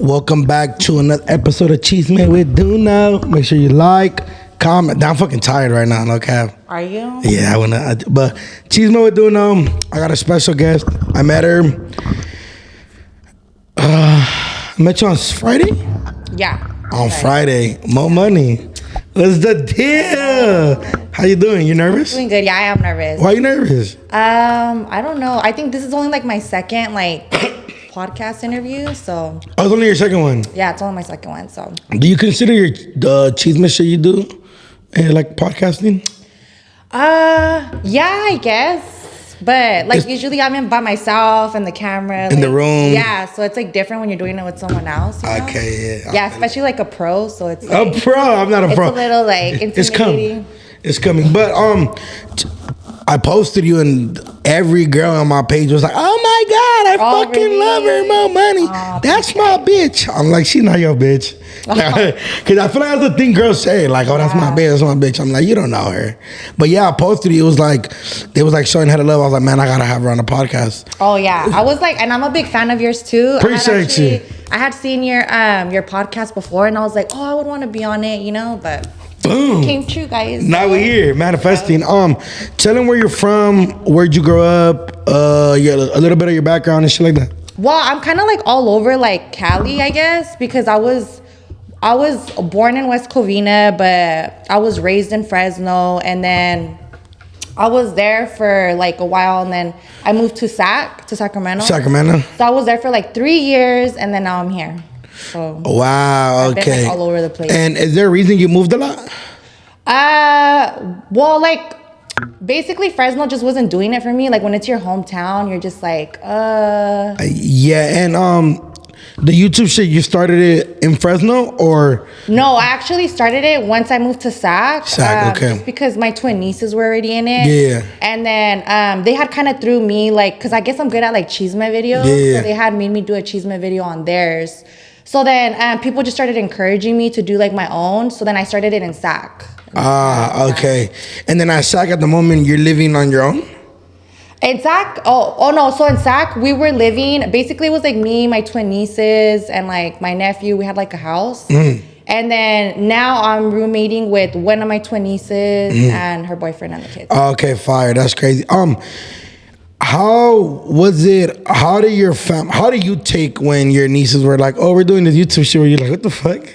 Welcome back to another episode of Chisme with Doknow. Make sure you like, comment. I'm fucking tired right now, no cap. Are you? Yeah, but Chisme with Doknow. I got a special guest. I met her. I met you on Friday? Yeah. On Friday. More money. What's the deal? How you doing? You nervous? Doing good. Yeah, I am nervous. Why are you nervous? I don't know. I think this is only like my second podcast interview, so. Oh, it's only your second one? Yeah, it's only my second one, so. Do you consider the Chisme shit you do like podcasting? Yeah, I guess. But usually I'm in by myself and the camera. In the room. Yeah, so it's different when you're doing it with someone else. You know? Okay, yeah. Yeah, especially a pro, so it's a pro? I'm not a pro. It's a little intimidating. It's coming. But I posted you and every girl on my page was like, oh my God, I fucking really? Love her, More money. That's my bitch. I'm like, she's not your bitch. Because I feel like that's the thing girls say, like, oh, that's my bitch, that's my bitch. I'm like, you don't know her. But yeah, I posted you. It was like, they was showing her the love. I was like, man, I gotta have her on the podcast. Oh yeah. I was and I'm a big fan of yours too. Appreciate you. I had seen your podcast before and I was like, oh, I would want to be on it, but boom. Came true, guys. Now we're here, manifesting. Tell them where you're from, where'd you grow up, a little bit of your background and shit like that. Well, I'm kind of all over Cali, I guess, because I was born in West Covina, but I was raised in Fresno, and then I was there for a while, and then I moved to Sacramento. Sacramento. So I was there for 3 years, and then now I'm here. So wow, okay. I've been all over the place. And is there a reason you moved a lot? Well, basically Fresno just wasn't doing it for me. When it's your hometown, you're just yeah, and the YouTube shit, you started it in Fresno or? No, I actually started it once I moved to Sac. Okay. Just because my twin nieces were already in it. Yeah. And then they had kind of threw me because I guess I'm good at Chisme videos. Yeah. So they had made me do a Chisme video on theirs. So then people just started encouraging me to do my own. So then I started it in Sac. Okay. And then at Sac at the moment, you're living on your own? In Sac? Oh no. So in Sac, we were living, basically it was me, my twin nieces, and my nephew. We had a house. Mm. And then now I'm roommating with one of my twin nieces and her boyfriend and the kids. Okay, fire. That's crazy. How was it? How do you take when your nieces were like, oh, we're doing this YouTube shit? Where you're like, what the fuck?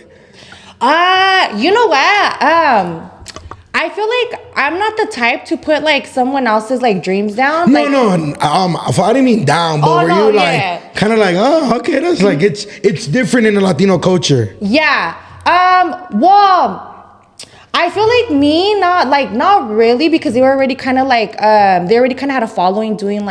You know what? I feel I'm not the type to put someone else's dreams down. No. I didn't mean down, but were you kind of oh, okay, that's it's different in the Latino culture. Yeah. Well, I feel me, not really, because they were already kind of they already kind of had a following doing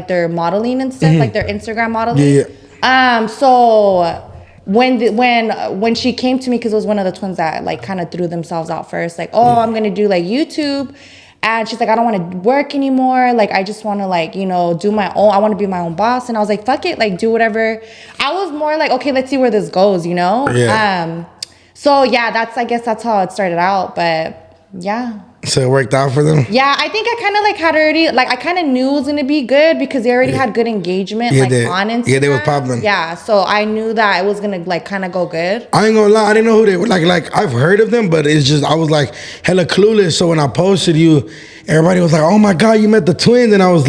their modeling and stuff, their Instagram modeling. Yeah. So when she came to me, because it was one of the twins that kind of threw themselves out first, I'm gonna do YouTube, and she's I don't want to work anymore, I just want to do my own, I want to be my own boss. And I was fuck it, do whatever. I was more okay, let's see where this goes, Yeah. So yeah, I guess that's how it started out, but yeah. So it worked out for them? Yeah, I think I kind of had already, I kind of knew it was going to be good because they already had good engagement on Instagram. Yeah, they were popping. Yeah, so I knew that it was going to kind of go good. I ain't gonna lie, I didn't know who they were. I've heard of them, but it's just, I was hella clueless. So when I posted you, everybody was oh my God, you met the twins. And I was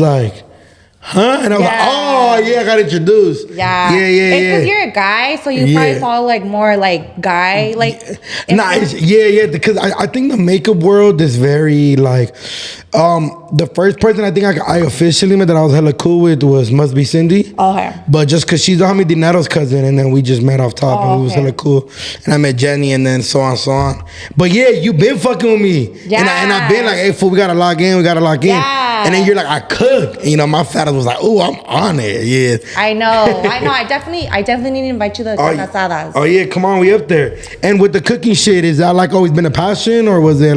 huh? And I was oh yeah, I got introduced. Yeah. Yeah. It's because you're a guy, so you probably follow more guy Yeah, because I think the makeup world is very the first person I think I officially met that I was hella cool with must be Cindy. Okay. But just because she's Homie Dinero's cousin, and then we just met off top, and we was hella cool. And I met Jenny, and then so on. But yeah, you been fucking with me. Yeah. And I've been hey fool, we gotta log in. Yeah. And then you're I cook. My fat ass was oh, I'm on it. Yeah. I know. I definitely need to invite you to carne asadas. Oh yeah, come on, we up there. And with the cooking shit, is that always been a passion, or was it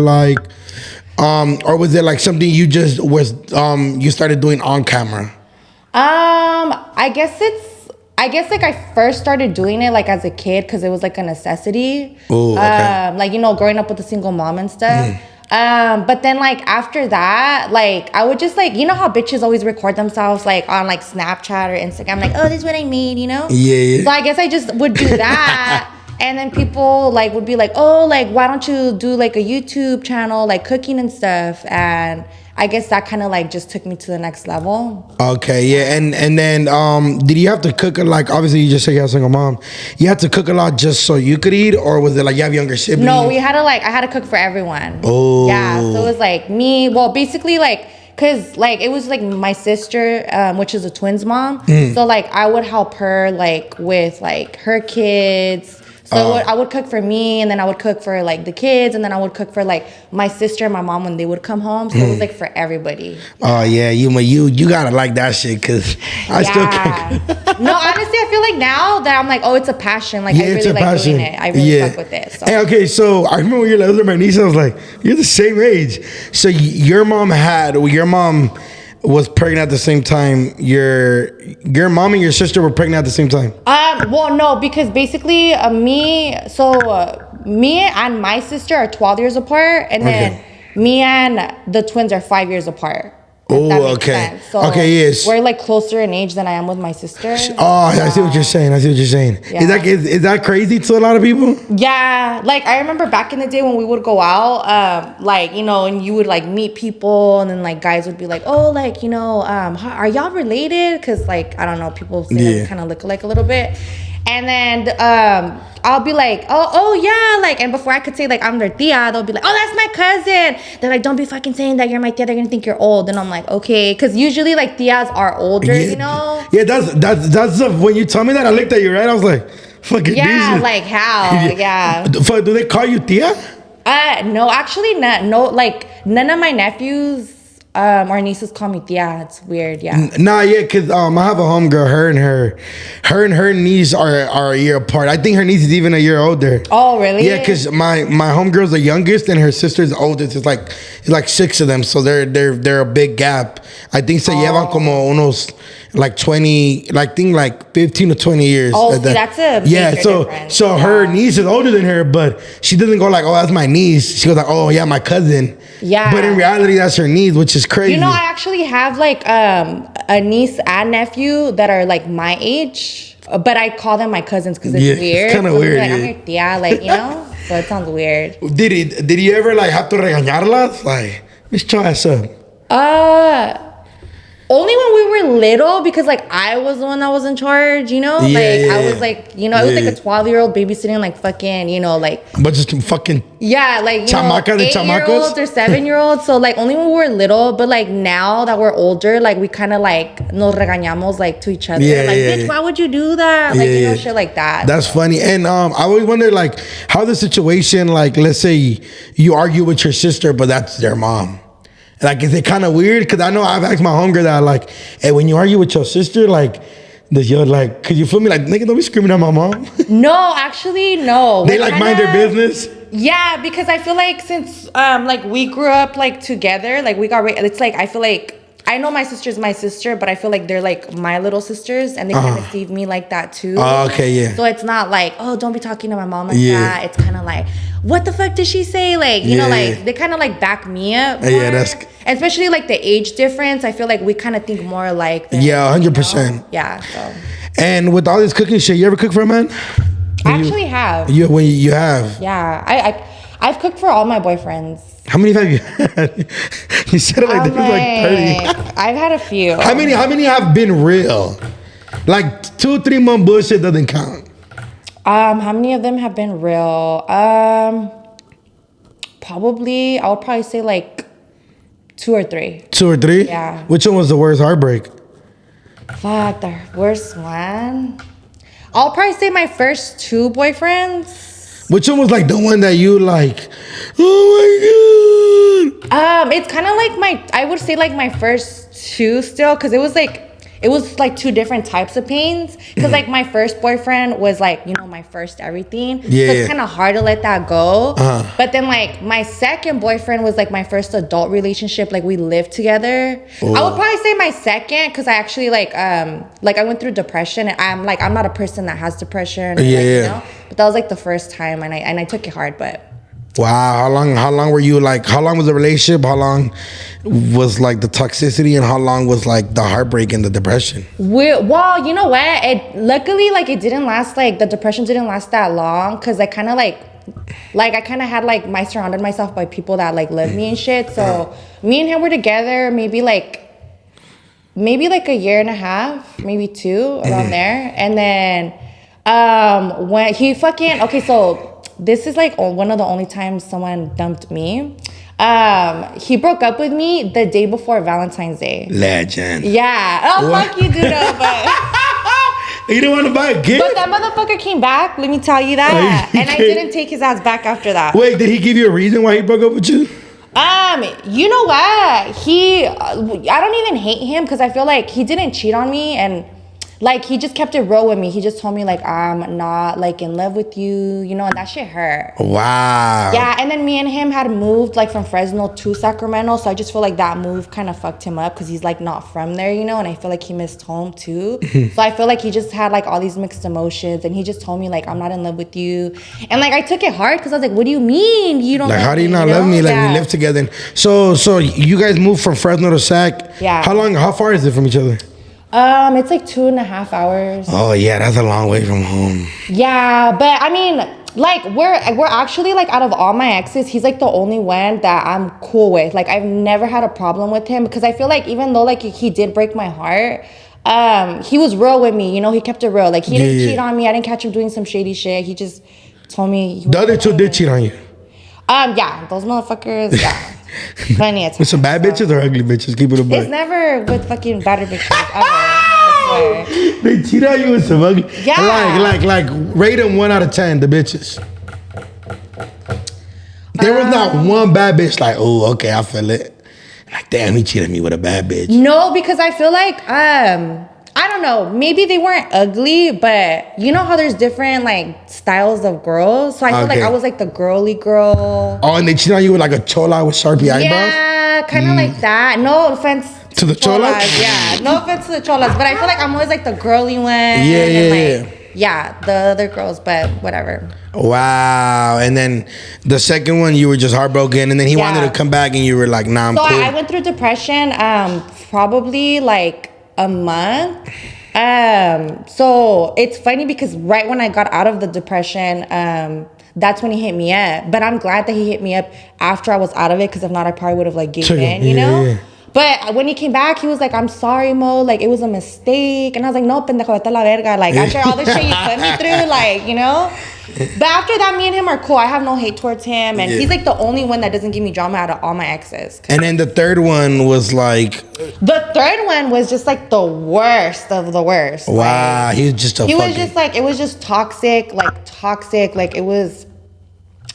or was it something you just you started doing on camera? I guess I first started doing it as a kid because it was a necessity. Ooh, okay. Growing up with a single mom and stuff. But then like after that, like I would just like, you know how bitches always record themselves like on like Snapchat or Instagram, like, oh, this is what I made, you know? Yeah. So I guess I just would do that. And then people like would be like, oh, like why don't you do like a YouTube channel, like cooking and stuff? And I guess that kind of like just took me to the next level. Okay, yeah, and then did you have to cook like obviously you just said you have a single mom. You had to cook a lot just so you could eat, or was it like you have younger siblings? No, we had to like I had to cook for everyone. Oh, yeah. So it was like me. Well, basically like. Cause like it was like my sister, which is a twins mom. So like I would help her like with like her kids. So I would cook for me, and then I would cook for like the kids, and then I would cook for like my sister and my mom when they would come home. So it was like for everybody. Oh yeah, you gotta like that shit, cause I still cook. No, honestly, I feel like now that I'm like, oh, it's a passion. Like I really like doing it. I really fuck with it. So. Hey, okay, so I remember when you were like, my niece, I was like, you're the same age. So your mom was pregnant at the same time. Your mom and your sister were pregnant at the same time. Well, no, because basically me and my sister are 12 years apart, and then me and the twins are 5 years apart. Oh, okay. So okay, yes. We're like closer in age than I am with my sister. Oh, I see what you're saying. Yeah. Is that crazy to a lot of people? Yeah. Like I remember back in the day when we would go out, like, you know, and you would like meet people, and then like guys would be like, oh, like, you know, are y'all related? Because like, I don't know, people say that we kind of look alike a little bit. And then I'll be like, oh yeah, like, and before I could say like I'm their tia, they'll be like, oh, that's my cousin. They're like, don't be fucking saying that you're my tia. They're gonna think you're old. And I'm like, okay, because usually like tias are older, you know. Yeah, that's when you tell me that, I looked at you, right? I was like, fucking yeah, like how? Yeah. Do they call you tia? No, actually not. No, like none of my nephews. Or nieces call me tia. It's weird, yeah. Nah, yeah, cause I have a homegirl. Her and her niece are a year apart. I think her niece is even a year older. Oh, really? Yeah, cause my homegirl's the youngest and her sister's the oldest. It's like 6 of them, so they're a big gap. I think se llevan como unos like 20, like think like 15 to 20 years. Oh, see, that's a major difference. So her niece is older than her, but she doesn't go like, oh, that's my niece. She goes like, oh yeah, my cousin. Yeah. But in reality, that's her niece, which is crazy. You know, I actually have like a niece and nephew that are like my age, but I call them my cousins because it's weird. It's kind of weird. Like, I'm your tia, like, you know? So it sounds weird. Did he ever like have to regañarlas? Like, let's try this up. Only when we were little, because like I was the one that was in charge, you know? I was like, you know, I was like a 12-year-old babysitting like fucking, you know, like. But just fucking. Yeah, like, you know, 8-year-olds or 7-year-olds. So like only when we were little, but like now that we're older, like we kind of like nos regañamos like to each other. Bitch, why would you do that? Like, you know, shit like that. That's funny. And I always wonder like how the situation, like let's say you argue with your sister, but that's their mom. Like, is it kind of weird? Because I know I've asked my homegirl that, like, hey, when you argue with your sister, like, does your, like, could you feel me? Like, nigga, don't be screaming at my mom. No, actually, no. They, like, mind their business? Yeah, because I feel like since, like, we grew up, like, together, like, we got, it's like, I feel like, I know my sister's my sister, but I feel like they're, like, my little sisters, and they kind of see me like that, too. Okay, yeah. So it's not like, oh, don't be talking to my mom like that. It's kind of like, what the fuck did she say? Like, you know, like, they kind of, like, back me up more. Yeah, that's... Especially, like, the age difference. I feel like we kind of think more alike. Than, 100%. You know? Yeah, so. And with all this cooking shit, you ever cook for a man? I actually have. When you have? Yeah. I've cooked for all my boyfriends. How many have you had? You said it like there's like 30. I've had a few. How many have been real? Like 2-3 month bullshit doesn't count. How many of them have been real? Probably, I would probably say like 2 or 3. 2 or 3? Yeah. Which one was the worst heartbreak? Fuck, the worst one. I'll probably say my first 2 boyfriends. Which one was like the one that you like, oh my God? It's kind of like I would say like my first 2 still, because it was like 2 different types of pains. Because like my first boyfriend was like, you know, my first everything. Yeah. So it's kind of hard to let that go. But then like my second boyfriend was like my first adult relationship. Like we lived together. Oh. I would probably say my second, because I actually like I went through depression, and I'm not a person that has depression. You know? But that was like the first time, and I took it hard, but. Wow, how long were you like? How long was the relationship? How long was like the toxicity, and how long was like the heartbreak and the depression? Well, you know what? Luckily, like it didn't last. Like the depression didn't last that long because I kind of like I kind of had like surrounded myself by people that like loved me and shit. So me and him were together maybe like a year and a half, maybe 2 around there, and then when he fucking so. This is like one of the only times someone dumped me. He broke up with me the day before Valentine's Day. Legend. Yeah. Oh, what? Fuck you, dude. But you didn't want to buy a gift? But that motherfucker came back. Let me tell you that. And I didn't take his ass back after that. Wait, did he give you a reason why he broke up with you? You know what? I don't even hate him because I feel like he didn't cheat on me, and like he just kept it real with me. He just told me like I'm not like in love with you, you know, and that shit hurt. Wow. Yeah, and then me and him had moved like from Fresno to Sacramento, so I just feel like that move kind of fucked him up because he's like not from there, you know, and I feel like he missed home too. So I feel like he just had like all these mixed emotions, and he just told me like I'm not in love with you, and like I took it hard because I was like, what do you mean you don't? Like love how do you me, not love me? Like we live together. So you guys moved from Fresno to Sac. Yeah. How far is it from each other? It's like 2.5 hours. Oh yeah, that's a long way from home. Yeah, but I mean, like we're actually like out of all my exes, he's like the only one that I'm cool with. Like I've never had a problem with him because I feel like even though like he did break my heart, he was real with me. You know, he kept it real. Like he didn't cheat on me. I didn't catch him doing some shady shit. He just told me. The other two did cheat on you. Yeah, those motherfuckers. Yeah. Plenty of times. With some bad bitches or ugly bitches? Keep it a buck. It's never with fucking better bitches ever. I swear. They cheat on you with some ugly. Yeah. Like rate them 1 out of 10. The bitches. There was not one bad bitch like, oh, okay, I feel it. Like, damn, he cheated me with a bad bitch. No, because I feel like I don't know. Maybe they weren't ugly, but you know how there's different like styles of girls. So I feel like I was like the girly girl. Oh, and they cheated on you with like a chola with Sharpie eyebrows? Yeah, kind of like that. No offense to the cholas. Yeah, no offense to the cholas, but I feel like I'm always like the girly one. Yeah, the other girls, but whatever. Wow. And then the second one, you were just heartbroken, and then he wanted to come back, and you were like, nah, I'm cool. So I went through depression probably like a month. So it's funny because right when I got out of the depression, that's when he hit me up. But I'm glad that he hit me up after I was out of it, because if not, I probably would have like gave in, you know? Yeah. But when he came back, he was like, I'm sorry, Mo, like it was a mistake. And I was like, no, pendejo, vete a la verga. Like after all the shit you put me through, like, you know? But after that, me and him are cool. I have no hate towards him. And he's like the only one that doesn't give me drama out of all my exes. And then the third one was like... The third one was just like the worst of the worst. Wow, like, he was just a He was just like, it was just toxic. Like it was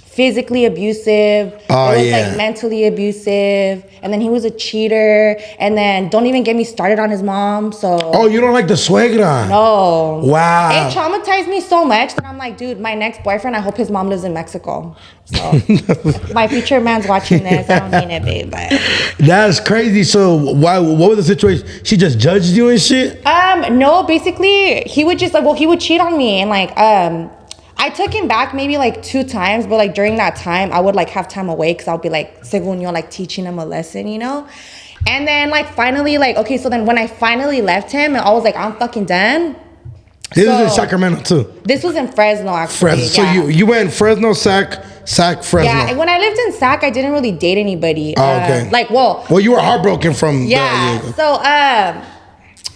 physically abusive. It was like mentally abusive. And then he was a cheater. And then don't even get me started on his mom. So oh, you don't like the suegra? No. Wow. It traumatized me so much that I'm like, dude, my next boyfriend, I hope his mom lives in Mexico. So if my future man's watching this, I don't mean it, babe, but that's crazy. So what was the situation? She just judged you and shit? No, basically he would just like, well, he would cheat on me, and like I took him back maybe like 2 times, but like during that time, I would like have time away because I would be like, según yo, like teaching him a lesson, you know? And then like finally, like, okay, so then when I finally left him, and I was like, I'm fucking done. This was in Sacramento too? This was in Fresno, actually. Fresno. Yeah. So you went Fresno, Sac, Fresno. Yeah, when I lived in Sac, I didn't really date anybody. Oh, okay. Well, you were heartbroken from so,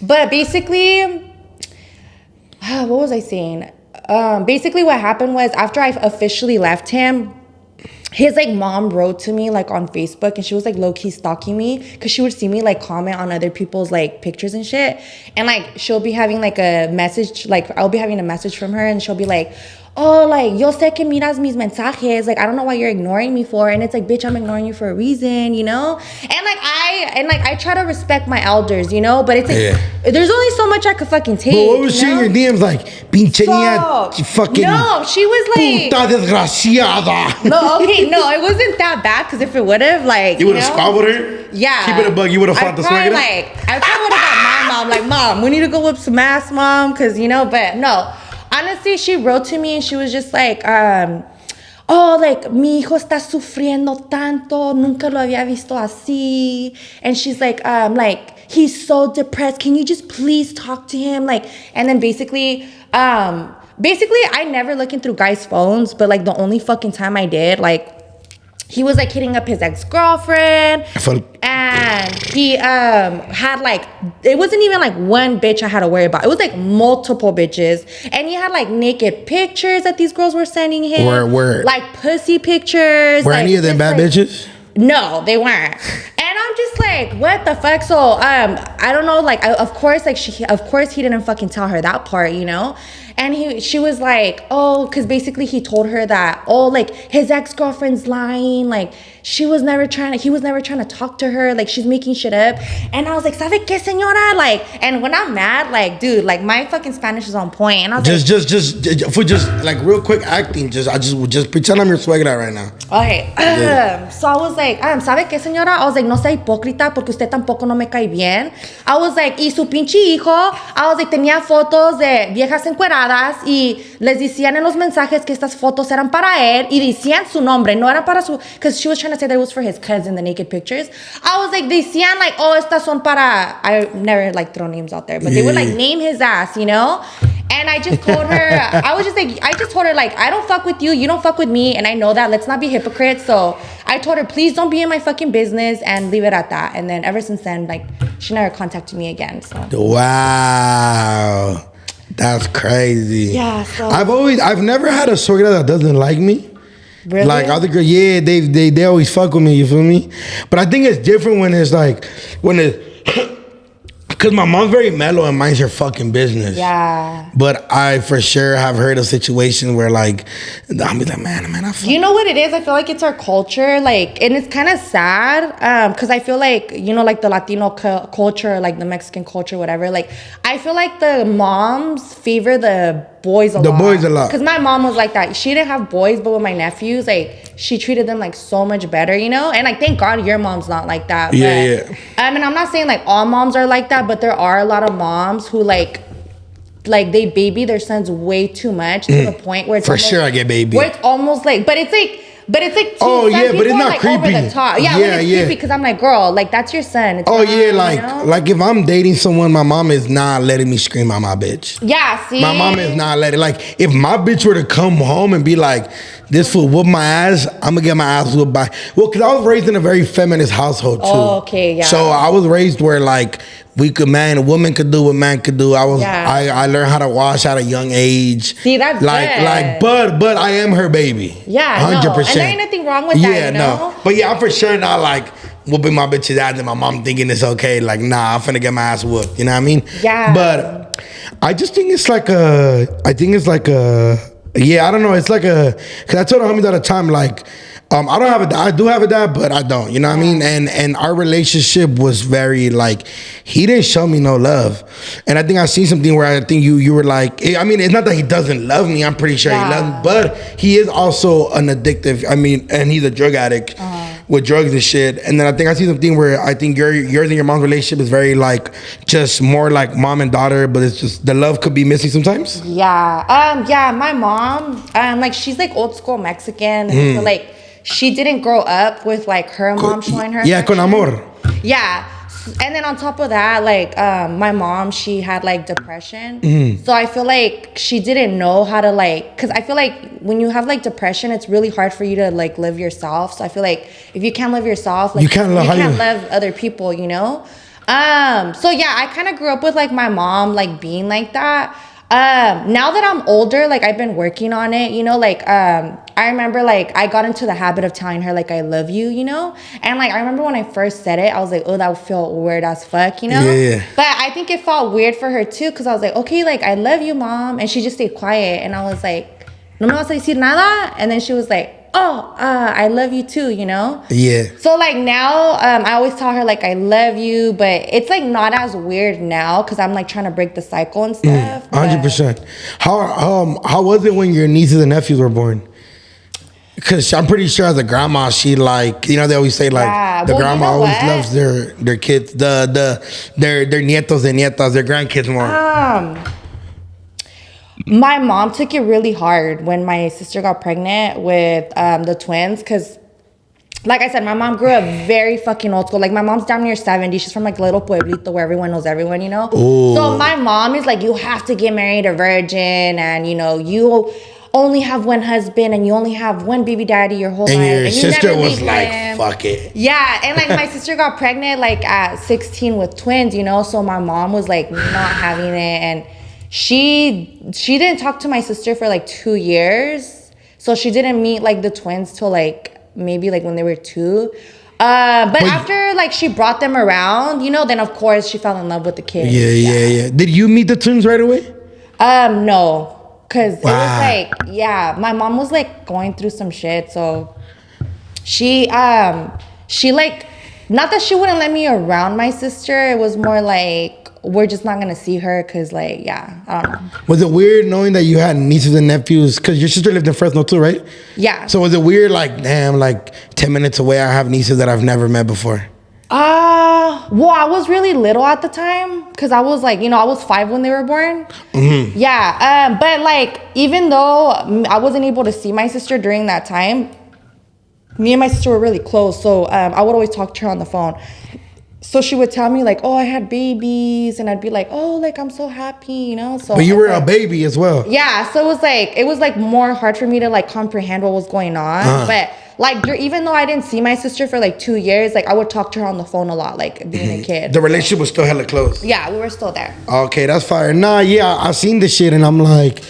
but basically, what was I saying? Basically what happened was after I officially left him, his like mom wrote to me like on Facebook, and she was like low-key stalking me because she would see me like comment on other people's like pictures and shit, and like she'll be having like a message, like I'll be having a message from her, and she'll be like, oh, like, yo sé que miras mis mensajes, like I don't know why you're ignoring me for. And it's like, bitch, I'm ignoring you for a reason, you know? And I try to respect my elders, you know, but it's like there's only so much I could fucking take. But what was she in your DMs like? Pinche niña, fucking. No, she was like, puta desgraciada. No, okay, no, it wasn't that bad, because if it would have, like, you would have squabbled her? Yeah. Keep it a bug, you would have fought the suegra? I probably would have got my mom, like, Mom, we need to go whip some ass, Mom, because, you know, but no. Honestly, she wrote to me and she was just like, oh, like, mi hijo está sufriendo tanto, nunca lo había visto así. And she's like, he's so depressed. Can you just please talk to him? Like, and then basically, I never looking through guys' phones, but like the only fucking time I did, like, he was like hitting up his ex-girlfriend, and he had like, it wasn't even like one bitch I had to worry about. It was like multiple bitches, and he had like naked pictures that these girls were sending him. Word. Like pussy pictures. Were like, any of them bad bitches? No, they weren't. And I'm just like, what the fuck? So I don't know. Like, of course he didn't fucking tell her that part, you know. And she was like, oh, because basically he told her that, oh, like his ex-girlfriend's lying, like he was never trying to talk to her, like she's making shit up. And I was like, ¿sabe qué, señora? Like, and when I'm mad, like, dude, like my fucking Spanish is on point. And I was just like real quick acting, just pretend I'm your suegra right now. Okay. So I was like, ¿sabe qué, señora? I was like, no sea hipócrita porque usted tampoco no me cae bien. I was like, y su pinche hijo, I was like, tenía fotos de viejas encueradas y les decían en los mensajes que estas fotos eran para él y decían su nombre, no era para su, because she was trying to say that it was for his cousin, the naked pictures. I was like, decían like, oh, estas son para, I never like throw names out there, but they would like name his ass, you know? And I just told her, I don't fuck with you, you don't fuck with me, and I know that, let's not be hypocrites. So I told her, please don't be in my fucking business and leave it at that. And then ever since then, like, she never contacted me again, so. Wow. That's crazy. Yeah, so. I've never had a suegra that doesn't like me. Really? Like other girls, yeah, they always fuck with me, you feel me? But I think it's different when it's like, because my mom's very mellow and minds her fucking business. Yeah. But I for sure have heard of situations where like, I'll be like, man, I fuck. You know what it is? I feel like it's our culture, like, and it's kind of sad, because I feel like, you know, like the Latino culture, like the Mexican culture, whatever, like, I feel like the moms favor the boys a lot. Because my mom was like that. She didn't have boys, but with my nephews, like, she treated them like so much better, you know? And like, thank God your mom's not like that. Yeah. And I'm not saying like all moms are like that, but there are a lot of moms who like they baby their sons way too much to the point where it's for sure I get baby. Where it's almost like, but it's like oh yeah, but it's not like creepy. Over the top. Yeah, it's creepy because I'm like, girl, like that's your son. It's not, like if I'm dating someone, my mom is not letting me scream at my bitch. Yeah, see, my mom is not letting. Like if my bitch were to come home and be like, this fool whoop my ass, I'm gonna get my ass whooped by. Well, because I was raised in a very feminist household too. Oh, okay, yeah. So I was raised where like a woman could do what man could do. I learned how to wash at a young age. See, that's good. But I am her baby. Yeah, 100%. No. And there ain't nothing wrong with that, you know? No. But yeah, I'm for sure not like whooping my bitch's ass and my mom thinking it's okay. Like, nah, I'm finna get my ass whooped. You know what I mean? Yeah. But I just think it's like yeah, I don't know. It's like because I told the homies all the time, like, I don't have a dad. I do have a dad, but I don't. You know what I mean? And our relationship was very like, he didn't show me no love. And I think I seen something where I think you were like, I mean, it's not that he doesn't love me. I'm pretty sure he loves me, but he is also an addictive. I mean, and he's a drug addict with drugs and shit. And then I think I see something where I think yours and your mom's relationship is very like just more like mom and daughter, but it's just the love could be missing sometimes. Yeah. Yeah. My mom, like she's like old school Mexican. And so like, she didn't grow up with like her mom showing her. Yeah, con amor. Yeah. And then on top of that, like my mom, she had like depression. So I feel like she didn't know how to like, because I feel like when you have like depression, it's really hard for you to like live yourself. So I feel like if you can't live yourself, like you can't love other people, you know? So yeah, I kind of grew up with like my mom like being like that. Now that I'm older, like I've been working on it, you know, like I remember like I got into the habit of telling her like I love you, you know? And like I remember when I first said it, I was like, oh, that felt weird as fuck, you know? Yeah. But I think it felt weird for her too, because I was like, okay, like I love you, mom. And she just stayed quiet. And I was like, no me vas a decir nada? And then she was like, oh, I love you too, you know? Yeah. So like now, I always tell her like I love you, but it's like not as weird now because I'm like trying to break the cycle and stuff. 100%. How was it when your nieces and nephews were born? Because I'm pretty sure as a grandma, she like, you know, they always say like the grandma always loves their kids, their nietos and nietas, their grandkids more. My mom took it really hard when my sister got pregnant with the twins, because like I said, my mom grew up very fucking old school. Like, my mom's down near 70. She's from like a little pueblito where everyone knows everyone, you know? Ooh. So my mom is like, you have to get married a virgin, and you know, you only have one husband and you only have one baby daddy your whole life. And your you sister was like, fuck it. Yeah, and like my sister got pregnant like at 16 with twins, you know? So my mom was like not having it, and she didn't talk to my sister for like 2 years. So she didn't meet like the twins till like maybe like when they were 2. But after like she brought them around, you know, then of course she fell in love with the kid. Yeah. Did you meet the twins right away? No. Cause it was like, my mom was like going through some shit. So she like, not that she wouldn't let me around my sister. It was more like, we're just not gonna see her, cause like, I don't know. Was it weird knowing that you had nieces and nephews? Cause your sister lived in Fresno too, right? Yeah. So was it weird, like, damn, like 10 minutes away, I have nieces that I've never met before? Well, I was really little at the time, cause I was like, you know, I was 5 when they were born. Mm-hmm. Yeah. But like, even though I wasn't able to see my sister during that time, me and my sister were really close. So I would always talk to her on the phone. So she would tell me like, oh, I had babies, and I'd be like, oh, like I'm so happy, you know. So but you were a baby as well. Yeah, so it was like more hard for me to like comprehend what was going on. But like, even though I didn't see my sister for like 2 years, like I would talk to her on the phone a lot, like being a kid. The relationship was still hella close. Yeah, we were still there. Okay, that's fire. Nah, yeah, I seen this shit, and I'm like,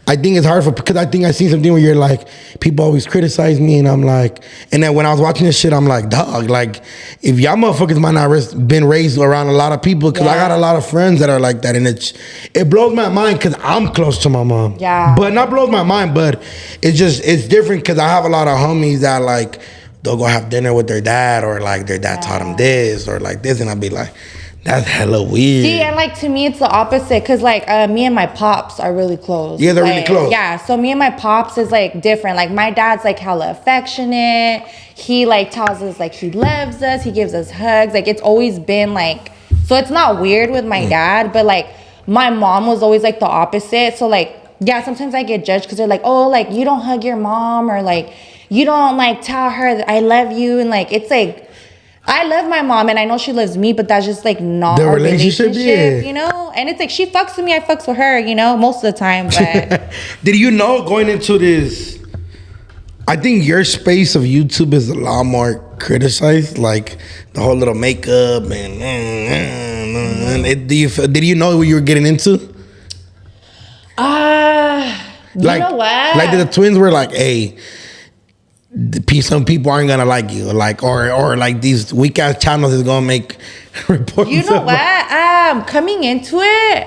I think it's hard because I think I seen something where you're like, people always criticize me, and I'm like, and then when I was watching this shit, I'm like, dog, like, if y'all motherfuckers might not been raised around a lot of people, because I got a lot of friends that are like that, and it blows my mind because I'm close to my mom. Yeah. But not blows my mind, but it's different because I have a lot of homies that like, they'll go have dinner with their dad, or like their dad taught them this, or like this, and I'll be like, that's hella weird. See, and like to me, it's the opposite, because like me and my pops are really close. Yeah, they're like, really close. Yeah, so me and my pops is like different. Like my dad's like hella affectionate. He like tells us like he loves us. He gives us hugs. Like it's always been like, so it's not weird with my dad, but like my mom was always like the opposite. So like, yeah, sometimes I get judged because they're like, oh, like you don't hug your mom, or like you don't like tell her that I love you, and like it's like, I love my mom and I know she loves me, but that's just like not the our relationship, you know? And it's like she fucks with me, I fucks with her, you know, most of the time. But did you know going into this, I think your space of YouTube is a lot more criticized, like the whole little makeup and did you know what you were getting into? You know what? Like the twins were like, hey, some people aren't gonna like you, like or like these weak ass channels is gonna make reports. You know what? Coming into it,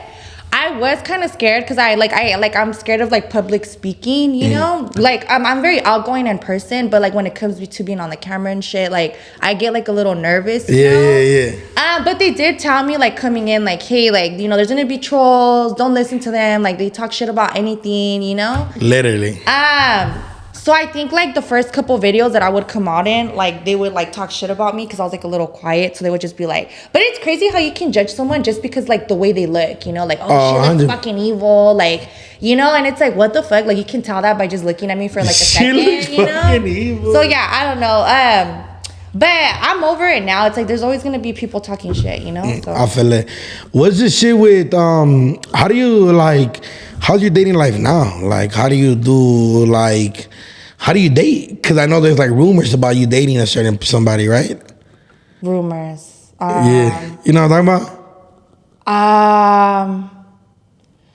I was kind of scared because I'm scared of like public speaking. You know, like I'm very outgoing in person, but like when it comes to being on the camera and shit, like I get like a little nervous. You know? Yeah. But they did tell me like coming in, like, hey, like you know, there's gonna be trolls. Don't listen to them. Like they talk shit about anything. You know. Literally. So I think like the first couple videos that I would come out in, like they would like talk shit about me because I was like a little quiet. So they would just be like, but it's crazy how you can judge someone just because like the way they look, you know, like, oh, she looks fucking evil, like, you know, and it's like, what the fuck? Like you can tell that by just looking at me for like a second, you know? Evil. So yeah, I don't know. But I'm over it now. It's like there's always gonna be people talking shit, you know? So. I feel it. What's this shit with how's your dating life now? Like how do you date? Because I know there's like rumors about you dating a certain somebody, right? Rumors. Yeah. You know what I'm talking about?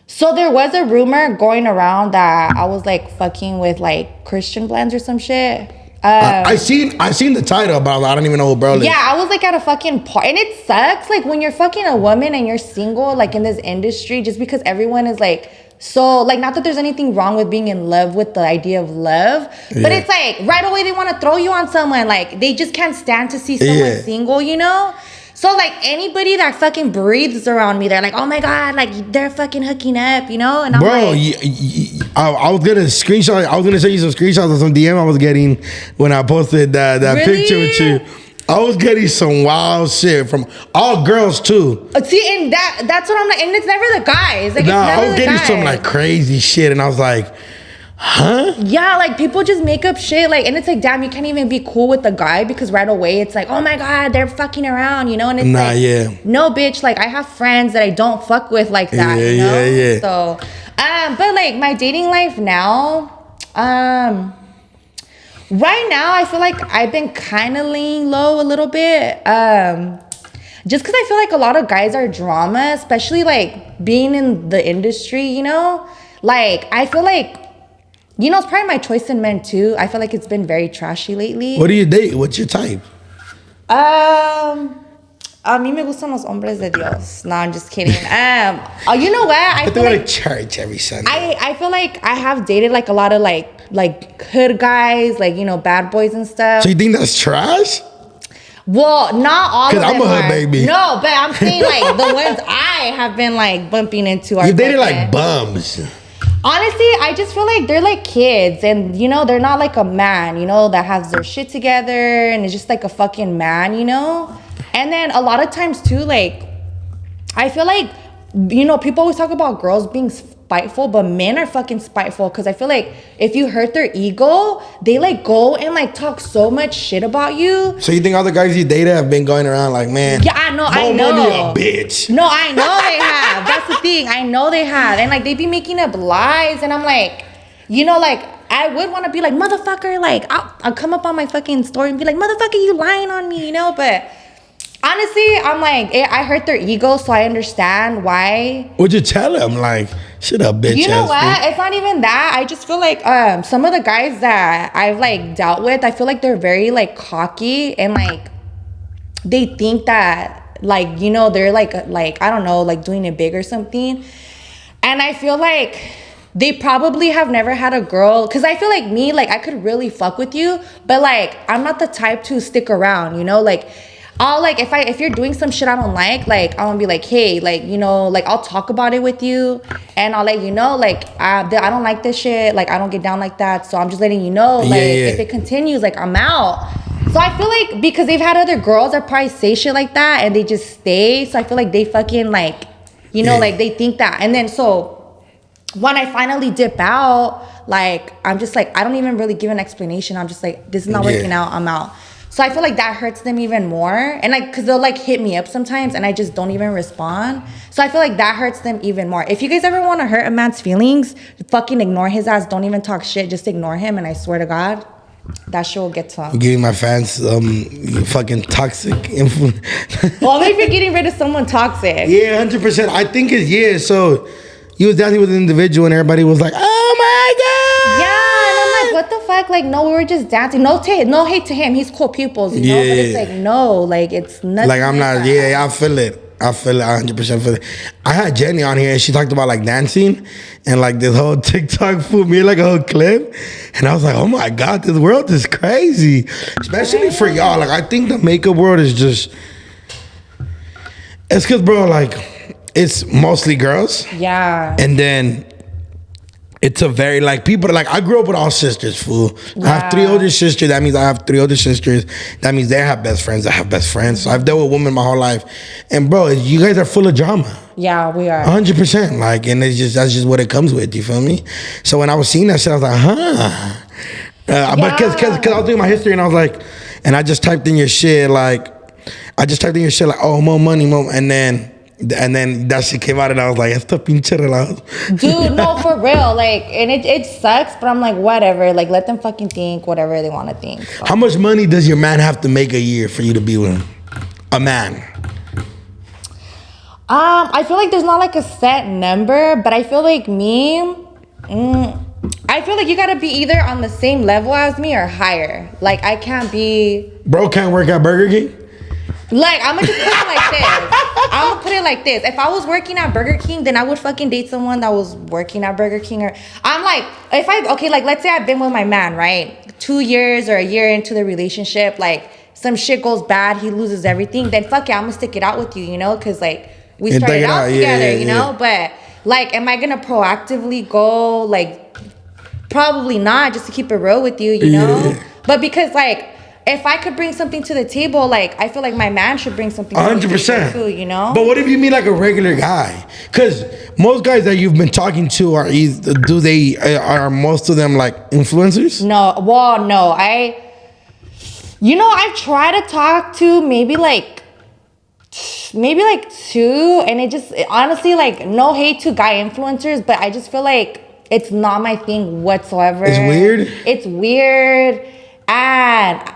So there was a rumor going around that I was like fucking with like Christian blends or some shit. I seen the title, but I don't even know who bro is. Yeah, I was like at a fucking party, and it sucks like when you're fucking a woman and you're single like in this industry, just because everyone is like, so like, not that there's anything wrong with being in love with the idea of love, but it's like right away they want to throw you on someone, like they just can't stand to see someone single, you know? So like anybody that fucking breathes around me, they're like, oh my God, like they're fucking hooking up, you know? And I'm I was gonna screenshot. I was gonna show you some screenshots of some DM I was getting when I posted that picture with you. I was getting some wild shit from all girls too. See, and that's what I'm like, and it's never the guys. Like, Nah, it's never I was the getting guys. some like crazy shit, and I was like, huh? Yeah, like people just make up shit, like, and it's like, damn, you can't even be cool with the guy because right away it's like, oh my god, they're fucking around, you know? And it's no, bitch, like I have friends that I don't fuck with like that, you know? Yeah. So, but like my dating life now, right now I feel like I've been kind of laying low a little bit, just because I feel like a lot of guys are drama, especially like being in the industry, you know? Like I feel like, you know, it's probably my choice in men too. I feel like it's been very trashy lately. What do you date? What's your type? A mí me gustan los hombres de Dios. No, I'm just kidding. You know what? I feel go like to church every Sunday. I feel like I have dated like a lot of like hood guys, like, you know, bad boys and stuff. So you think that's trash? Well, not all of them. Because I'm a hood baby. No, but I'm saying like the ones I have been like bumping into are. You dated like bums. Honestly, I just feel like they're like kids and, you know, they're not like a man, you know, that has their shit together and is just like a fucking man, you know? And then a lot of times too, like, I feel like, you know, people always talk about girls being spiteful, but men are fucking spiteful because I feel like if you hurt their ego, they like go and like talk so much shit about you. So you think all the guys you dated have been going around like, man, yeah, I know. Money a bitch. No, I know they have. That's the thing. I know they have. And like they be making up lies and I'm like, you know, like I would want to be like, motherfucker, like I'll come up on my fucking story and be like, motherfucker, you lying on me, you know? But honestly, I'm like, I hurt their ego, so I understand why. What'd you tell them? Like, shut up, bitch. You know what? It's not even that. I just feel like some of the guys that I've like dealt with, I feel like they're very like cocky and like they think that like, you know, they're like I don't know, like doing it big or something. And I feel like they probably have never had a girl, because I feel like me, like I could really fuck with you, but like I'm not the type to stick around, you know? Like I'll like if you're doing some shit I don't like I'm gonna be like, hey, like, you know, like I'll talk about it with you and I'll let you know, like I don't like this shit, like I don't get down like that, so I'm just letting you know, like if it continues, like I'm out. So I feel like because they've had other girls that probably say shit like that and they just stay, so I feel like they fucking like, you know, like they think that. And then so when I finally dip out, like I'm just like, I don't even really give an explanation. I'm just like, this is not working out, I'm out. So I feel like that hurts them even more. And like, cause they'll like hit me up sometimes and I just don't even respond. So I feel like that hurts them even more. If you guys ever want to hurt a man's feelings, fucking ignore his ass. Don't even talk shit. Just ignore him. And I swear to God, that shit will get to him. I'm giving my fans fucking toxic influence. Well, if you're getting rid of someone toxic. Yeah, 100%. I think it's, so you was dancing with an individual and everybody was like, oh my God. Yeah, and I'm like, what the fuck? Like, no, we were just dancing. No hate to him. He's cool pupils, you know? But it's like, no, like, it's nothing. Like, I'm not, I feel it. I 100% feel it. I had Jenny on here and she talked about like dancing and like this whole TikTok food me like a whole clip. And I was like, oh my God, this world is crazy. Especially for y'all. Like, I think the makeup world is just, it's because, bro, like, it's mostly girls. Yeah. And then it's a very, like, people, like, I grew up with all sisters, fool. Yeah. I have 3 older sisters. That means I have 3 older sisters. That means they have best friends. I have best friends. So I've dealt with women my whole life. And, bro, you guys are full of drama. Yeah, we are. 100%. Like, and it's just, that's just what it comes with. You feel me? So when I was seeing that shit, I was like, huh. But because I was doing my history and I was like, and I just typed in your shit, like, oh, more money, more, and then that shit came out and I was like, esto pinche relajo. Dude, no, for real. Like, and it sucks, but I'm like, whatever. Like, let them fucking think whatever they want to think. So. How much money does your man have to make a year for you to be with him? A man. I feel like there's not like a set number, but I feel like me, I feel like you gotta be either on the same level as me or higher. Like, I can't be... Bro can't work at Burger King? Like, I'm gonna just put it like this. I'm gonna put it like this. If I was working at Burger King, then I would fucking date someone that was working at Burger King. Or I'm like, like, let's say I've been with my man, right? 2 years or a year into the relationship, like, some shit goes bad, he loses everything, then fuck it, I'm gonna stick it out with you, you know? Because, like, we started out together, you know? But, like, am I gonna proactively go, like, probably not, just to keep it real with you, you know? But because, like, if I could bring something to the table, like I feel like my man should bring something. 100%. Too, you know. But what if you meet like a regular guy? Because most guys that you've been talking to are are most of them like influencers? No, well, no. I've tried to talk to maybe like 2, and honestly, like, no hate to guy influencers, but I just feel like it's not my thing whatsoever. It's weird? It's weird, and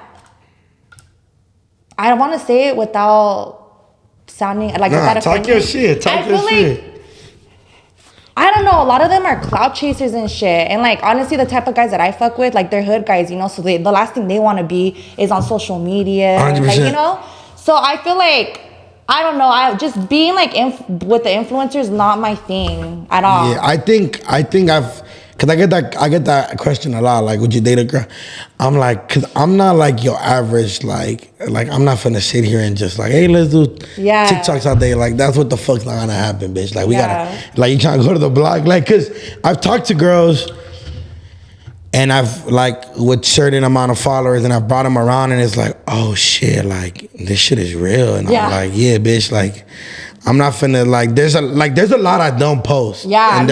I don't want to say it without sounding like without talk your shit. Talk your shit. I don't know. A lot of them are clout chasers and shit. And like, honestly, the type of guys that I fuck with, like, they're hood guys, you know? So the last thing they want to be is on social media. 100%. Like, you know? So I feel like, I don't know. I just being like with the influencers, not my thing at all. Yeah, I think cause I get that question a lot. Like, would you date a girl? I'm like, cause I'm not like your average. Like I'm not finna sit here and just like, hey, let's do TikToks all day. Like, that's what the fuck's not gonna happen, bitch. Like, we gotta, like, you trying to go to the block, like, cause I've talked to girls. And I've, like, with certain amount of followers, and I've brought them around, and it's like, oh shit, like, this shit is real. And I'm like, yeah, bitch, like, I'm not finna, like, there's a lot I don't post. Yeah, and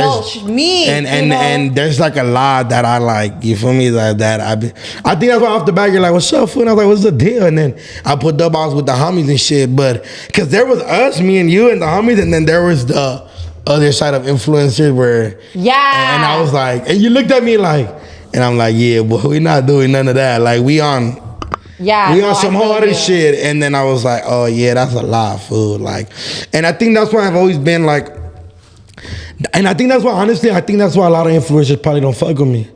me. And there's like a lot that I like, you feel me? I think that's why off the bat you're like, what's up, fool? And I was like, what's the deal? And then I put DaHawmies with DaHawmies and shit, but, cause there was us, me and you and DaHawmies, and then there was the other side of influencers where, and I was like, and you looked at me like, and I'm like, yeah, but we not doing none of that. Like, we on some whole other shit. And then I was like, oh yeah, that's a lot, fool. Like, and I think that's why I've always been like, and I think that's why, honestly, I think that's why a lot of influencers probably don't fuck with me.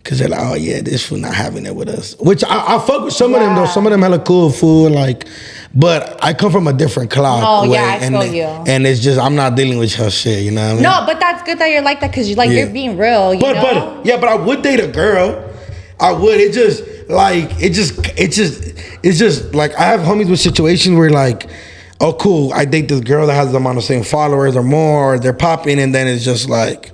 Cause they're like, oh yeah, this fool not having it with us. Which I fuck with some of them though. Some of them hella cool, fool. Like, but I come from a different cloud. Oh yeah, I feel you. And it's just, I'm not dealing with your shit, you know what I mean? No, but that's good that you're like that, cause you're being real, you know? But I would date a girl. I would. It's just like I have homies with situations where like, oh cool, I date this girl that has the amount of same followers or more, or they're popping, and then it's just like,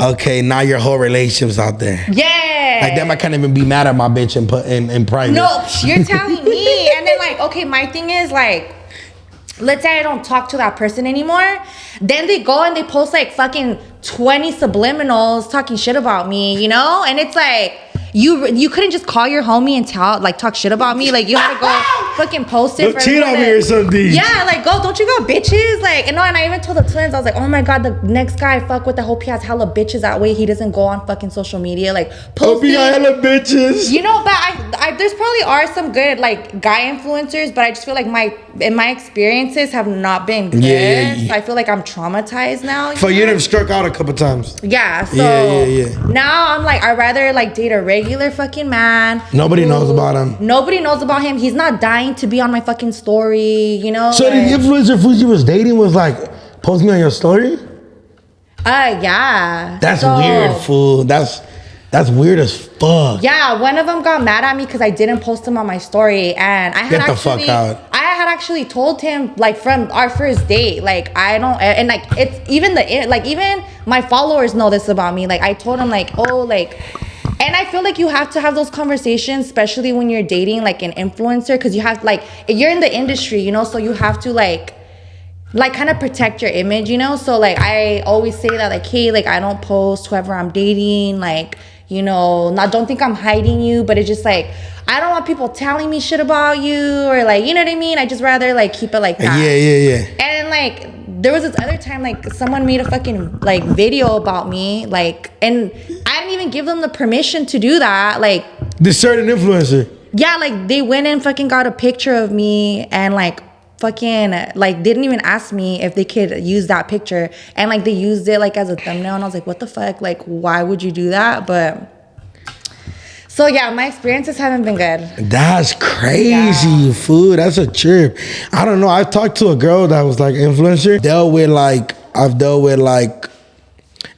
okay, now your whole relationship's out there. Yeah. Like, that might can't even be mad at my bitch in private. No, you're telling me. And then, like, okay, my thing is, like, let's say I don't talk to that person anymore. Then they go and they post, like, fucking 20 subliminals talking shit about me, you know? And it's like, you couldn't just call your homie and talk shit about me. Like, you had to go fucking post it. Don't cheat on me or something. Yeah, like, don't you got bitches? Like, and I even told the twins, I was like, oh my God, the next guy I fuck with, I hope he has hella bitches. That way he doesn't go on fucking social media, like, posting. Hope he got hella bitches. You know, but I there's probably are some good, like, guy influencers, but I just feel like my experiences have not been good. Yeah. So I feel like I'm traumatized now. You done struck out a couple times. Yeah, so yeah. Now I'm like, I'd rather, like, date a regular fucking man. Nobody knows about him. Nobody knows about him. He's not dying to be on my fucking story, you know? So like, the influencer Fuji was dating was like posting on your story? Yeah. That's weird, fool. That's weird as fuck. Yeah, one of them got mad at me because I didn't post him on my story, and I had fuck out. I had actually told him, like, from our first date, like, I don't, and like, it's even even my followers know this about me. Like, I told him, like, oh, like. And I feel like you have to have those conversations, especially when you're dating like an influencer, because you have, like, you're in the industry, you know, so you have to like kind of protect your image, you know. So like, I always say that, like, hey, like, I don't post whoever I'm dating, like, you know, don't think I'm hiding you, but it's just like, I don't want people telling me shit about you, or like, you know what I mean? I just rather like keep it like that. Yeah. And like, there was this other time, like, someone made a fucking like video about me, like, and I didn't even give them the permission to do that. Like, this certain influencer. Yeah, like, they went and fucking got a picture of me, and like, fucking, like, didn't even ask me if they could use that picture, and like, they used it like as a thumbnail, and I was like, what the fuck? Like, why would you do that? But so yeah, my experiences haven't been good. That's crazy, fool. That's a trip. I don't know. I've talked to a girl that was like influencer. I've dealt with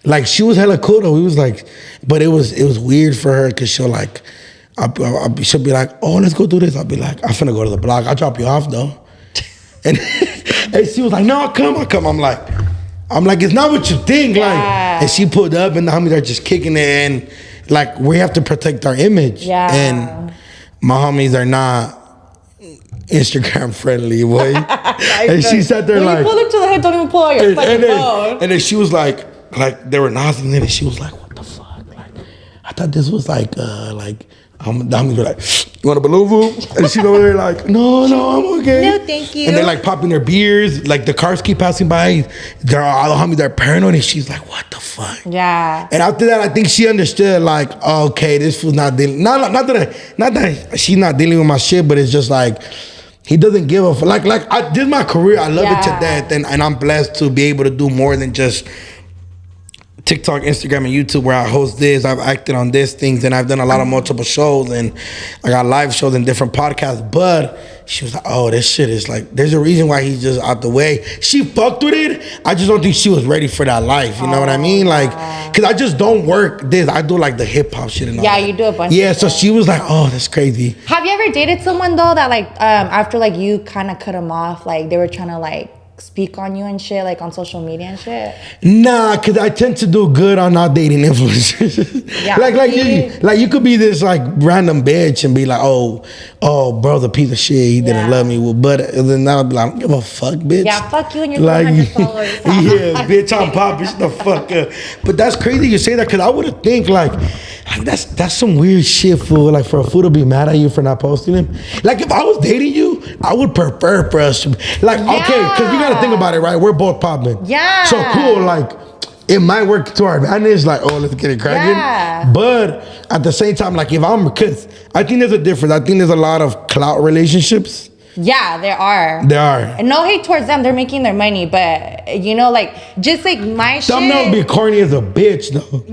like she was hella cool though. It was like, but it was weird for her because she'll like, she'll be like, oh, let's go do this. I'll be like, I'm finna go to the block. I'll drop you off though. And she was like, no, I'll come. I'm like, it's not what you think. Like, and she pulled up, and the homies are just kicking it, and like, we have to protect our image. Yeah. And my homies are not Instagram friendly, boy. And she sat there when you pull it to the head, don't even pull out your fucking phone. And then she was like they were nodding, and she was like, what the fuck? Like, I thought this was like homies were like, you want a balloon boom? And she's over there like, no, I'm okay. No, thank you. And they're like popping their beers, like the cars keep passing by. They're all the homies, they're paranoid, and she's like, what the fuck? Yeah. And after that, I think she understood, like, okay, this fool's not dealing. Not that she's not dealing with my shit, but it's just like he doesn't give a fuck. This is my career. I love it to death, and I'm blessed to be able to do more than just TikTok, Instagram, and YouTube, where I host this. I've acted on these things, and I've done a lot of multiple shows, and I got live shows and different podcasts. But she was like, oh, this shit is like, there's a reason why he's just out the way. She fucked with it. I just don't think she was ready for that life. You know what I mean? Like, because I just don't work this. I do like the hip hop shit and all that. Yeah, you do a bunch of so she was like, oh, that's crazy. Have you ever dated someone, though, that, like, after, like, you kind of cut them off, like, they were trying to, like, speak on you and shit, like on social media and shit? Nah, cause I tend to do good on not dating influencers. Yeah, like you could be this like random bitch and be like, oh, bro's a piece of shit. He didn't love me. Well, but then I'll be like, I don't give a fuck, bitch. Yeah, fuck you and your like, 400 followers. Yeah, bitch, I'm popping the fuck up. But that's crazy you say that, cause I would have think like that's some weird shit, fool. Like for a fool to be mad at you for not posting him. Like if I was dating you, I would prefer for us to like okay, cause you gotta think about it, right? We're both popping. Yeah. So cool, like it might work to our advantage, like, oh, let's get it cracking. Yeah. But at the same time, like because I think there's a difference. I think there's a lot of clout relationships. Yeah, there are. And no hate towards them. They're making their money. But, you know, like, just like my shit. Some of them be corny as a bitch, though.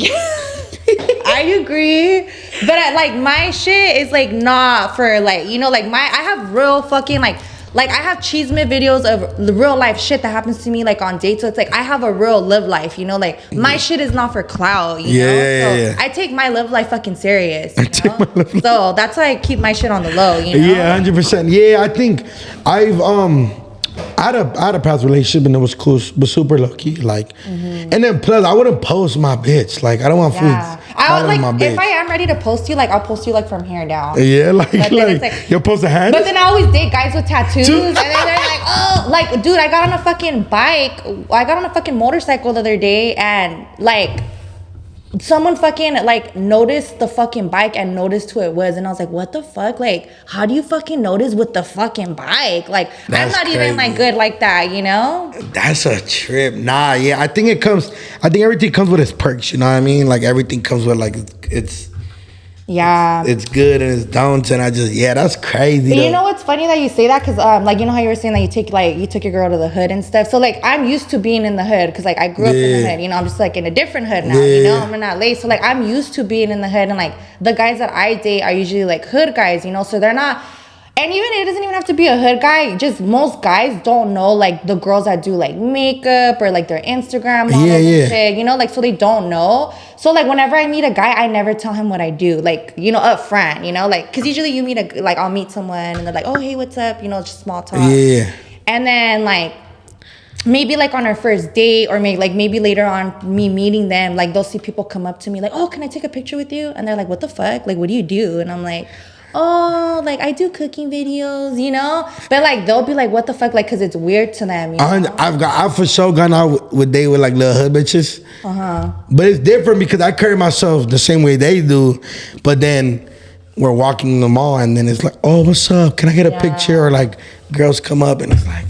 I agree. But, like, my shit is, like, not for, like, you know, like, I have real fucking, like, I have Chisme videos of the real life shit that happens to me, like, on dates. So it's like, I have a real live life, you know? Like, my shit is not for clout, you know? Yeah. I take my live life fucking serious, you know? So that's why I keep my shit on the low, you know? Yeah, 100%. Yeah, I think I've, I had a past relationship and it was cool, but super low key, like, and then plus I wouldn't post my bitch, like I don't want foods. I like my bitch. If I am ready to post you, like I'll post you like from here down. Yeah, like you'll post a hand. But then I always date guys with tattoos, and then they're like, oh, like dude, I got on a fucking bike, I got on a fucking motorcycle the other day, and like someone fucking like noticed the fucking bike and noticed who it was, and I was like, what the fuck? Like, how do you fucking notice with the fucking bike? Like, that's I'm not crazy. Even like good like that, you know? That's a trip. Nah, yeah. I think everything comes with its perks, you know what I mean? Like everything comes with like it's good and it's downs, and that's crazy. You know what's funny that you say that, because like you know how you were saying that you took your girl to the hood and stuff. So like I'm used to being in the hood because like I grew up in the hood. You know, I'm just like in a different hood now. You know, I'm not late, so like I'm used to being in the hood, and like the guys that I date are usually like hood guys. You know, so they're not. And even it doesn't even have to be a hood guy. Just most guys don't know like the girls that do like makeup or like their Instagram models and shit. You know, like so they don't know. So like whenever I meet a guy, I never tell him what I do. Like, you know, up front, you know, like because usually you meet I'll meet someone and they're like, oh hey, what's up? You know, just small talk. Yeah. And then like maybe like on our first date or maybe later on me meeting them, like they'll see people come up to me like, oh, can I take a picture with you? And they're like, what the fuck? Like, what do you do? And I'm like, oh, like I do cooking videos, you know, but like they'll be like, what the fuck, like, because it's weird to them, you know? I've for sure gone out with like little hood bitches, but it's different because I carry myself the same way they do, but then we're walking in the mall and then it's like, oh, what's up, can I get a picture? Or like girls come up and it's like,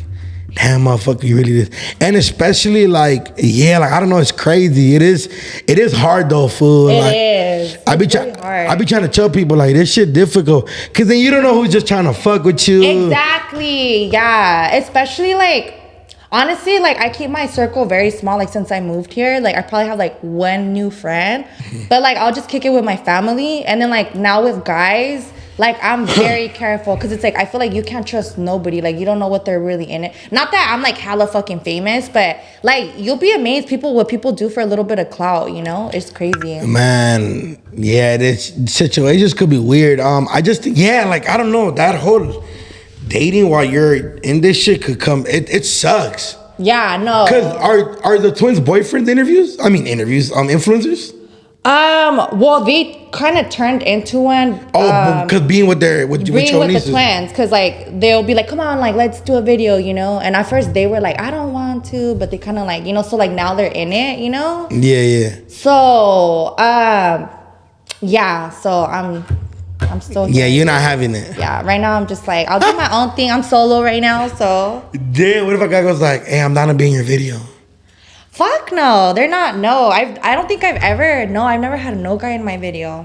damn, motherfucker, you really did. And especially like, I don't know, it's crazy. It is hard though, fool. It is. I be trying to tell people like this shit difficult, cause then you don't know who's just trying to fuck with you. Exactly. Yeah. Especially like, honestly, like I keep my circle very small. Like since I moved here, like I probably have like one new friend, but like I'll just kick it with my family, and then like now with guys. Like, I'm very careful because it's like, I feel like you can't trust nobody. Like, you don't know what they're really in it. Not that I'm like hella fucking famous, but like, you'll be amazed what people do for a little bit of clout, you know? It's crazy. Man, yeah, this situations could be weird. I just think, like, I don't know, that whole dating while you're in this shit could come, it sucks. Yeah, no. Because are the twins' boyfriends influencers? Well, kind of turned into one. Oh, because being with your with nieces. the twins, because like they'll be like, come on, like let's do a video, you know. And at first they were like, I don't want to, but they kind of like, you know. So like now they're in it, you know. Yeah. So yeah. So I'm still here. Yeah, you're not having it. Yeah, right now I'm just like, I'll do my own thing. I'm solo right now, so. Damn, what if a guy goes like, hey, I'm down to be in your video? Fuck no, they're not. No, I don't think I've never had no guy in my video.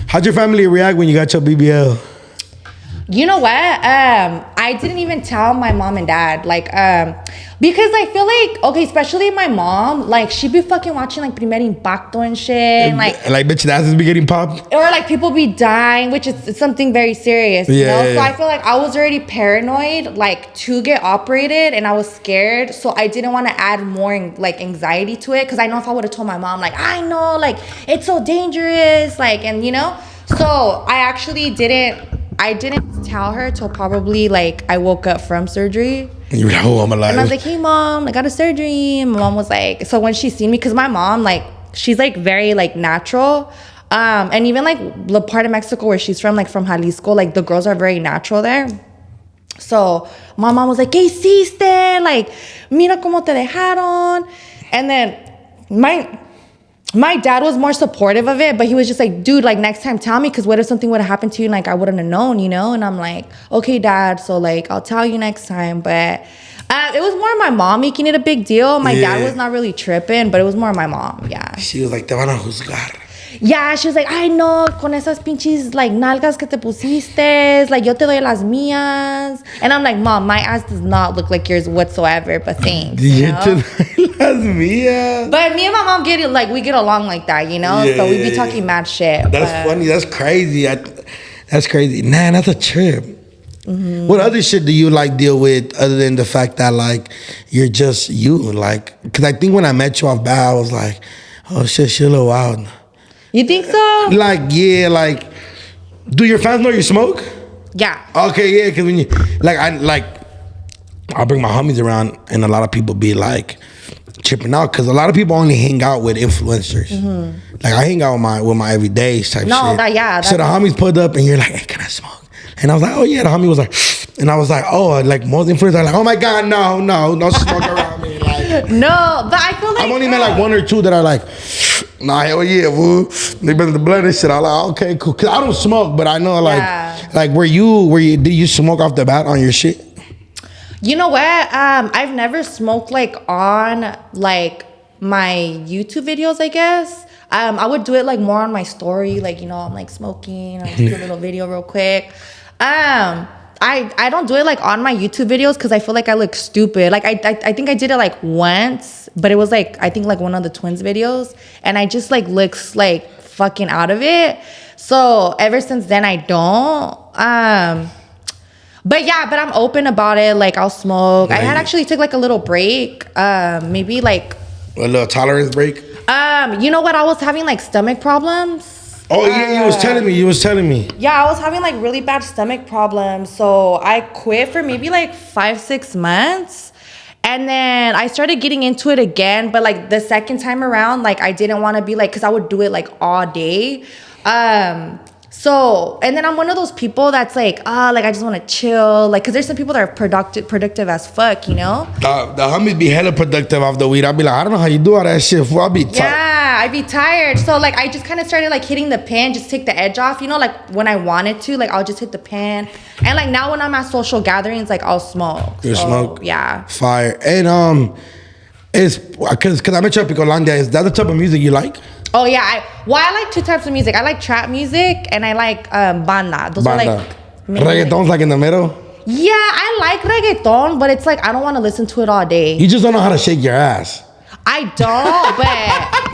How'd your family react when you got your BBL? You know what? I didn't even tell my mom and dad, like, because I feel like, okay, especially my mom, like, she'd be fucking watching, like, Primer Impacto and shit, and, like, bitch, the asses be getting popped? Or, like, people be dying, which is something very serious, you know? Yeah. So I feel like I was already paranoid, like, to get operated, and I was scared, so I didn't want to add more, like, anxiety to it, because I know if I would have told my mom, like, I know, like, it's so dangerous, like, and, you know? So I actually didn't tell her till probably like I woke up from surgery. And you were like, oh, I'm alive. And I was like, hey mom, I got a surgery. And my mom was like, so when she seen me, because my mom, like, she's like very like natural. And even like the part of Mexico where she's from, like from Jalisco, like the girls are very natural there. So my mom was like, ¿Qué hiciste? Like, mira cómo te dejaron. And then my dad was more supportive of it, but he was just like, dude, like next time tell me, because what if something would have happened to you and like I wouldn't have known, you know? And I'm like, okay, dad, so like I'll tell you next time. But it was more my mom making it a big deal. My dad was not really tripping, but it was more my mom, yeah. She was like, te van a juzgar. Yeah, she was like, ay no, con esas pinches like nalgas que te pusiste, like yo te doy las mías. And I'm like, mom, my ass does not look like yours whatsoever, but thanks. You know? Las mías. But me and my mom get it, like we get along like that, you know? So we be talking mad shit. That's funny, that's crazy. That's crazy. Man, that's a trip. Mm-hmm. What other shit do you like deal with other than the fact that like you're just you? Like, because I think when I met you off bat, I was like, oh shit, she a little wild. You think so? Like, yeah, like, do your fans know you smoke? Yeah. Okay, yeah, because when you, I'll bring my homies around and a lot of people be like tripping out because a lot of people only hang out with influencers. Mm-hmm. Like, I hang out with my everydays type shit. So the homies pulled up and you're like, hey, can I smoke? And I was like, oh yeah, the homie was like, and I was like, oh, like most influencers are like, oh my God, no smoke around me. Like, no, but I feel like I've only met like one or two that are like, nah, hell yeah, boo. They been the blood and shit. I'm like, okay, cool. Cause I don't smoke, but I know like were you did you smoke off the bat on your shit? You know what? I've never smoked like on like my YouTube videos, I guess. I would do it like more on my story, like, you know, I'm like smoking, I'll do a little video real quick. I don't do it like on my YouTube videos because I feel like I look stupid. Like I think I did it like once, but it was like I think like one of the twins videos, and I just like looks like fucking out of it. So ever since then I don't. But I'm open about it. Like I'll smoke. Right. I had actually took like a little break. Maybe like a little tolerance break. You know what? I was having like stomach problems. Oh yeah, you was telling me. Yeah, I was having like really bad stomach problems. So I quit for maybe like 5-6 months. And then I started getting into it again. But like the second time around, like I didn't want to be like, cause I would do it like all day. So, and then I'm one of those people that's like, like I just want to chill. Like, cause there's some people that are productive as fuck, you know? The homies be hella productive off the weed. I'll be like, I don't know how you do all that shit. Fool. I'll be tired. Yeah, I'd be tired. So like, I just kind of started like hitting the pen, just take the edge off, you know? Like when I wanted to, like I'll just hit the pen. And like now when I'm at social gatherings, like I'll smoke. You smoke? Yeah. Fire. And it's, cause I met you at Picolandia. Is that the type of music you like? Oh yeah, I like two types of music. I like trap music and I like banda. Those are like reggaeton's like in the middle. Yeah, I like reggaeton, but it's like I don't want to listen to it all day. You just don't know how to shake your ass. I don't, but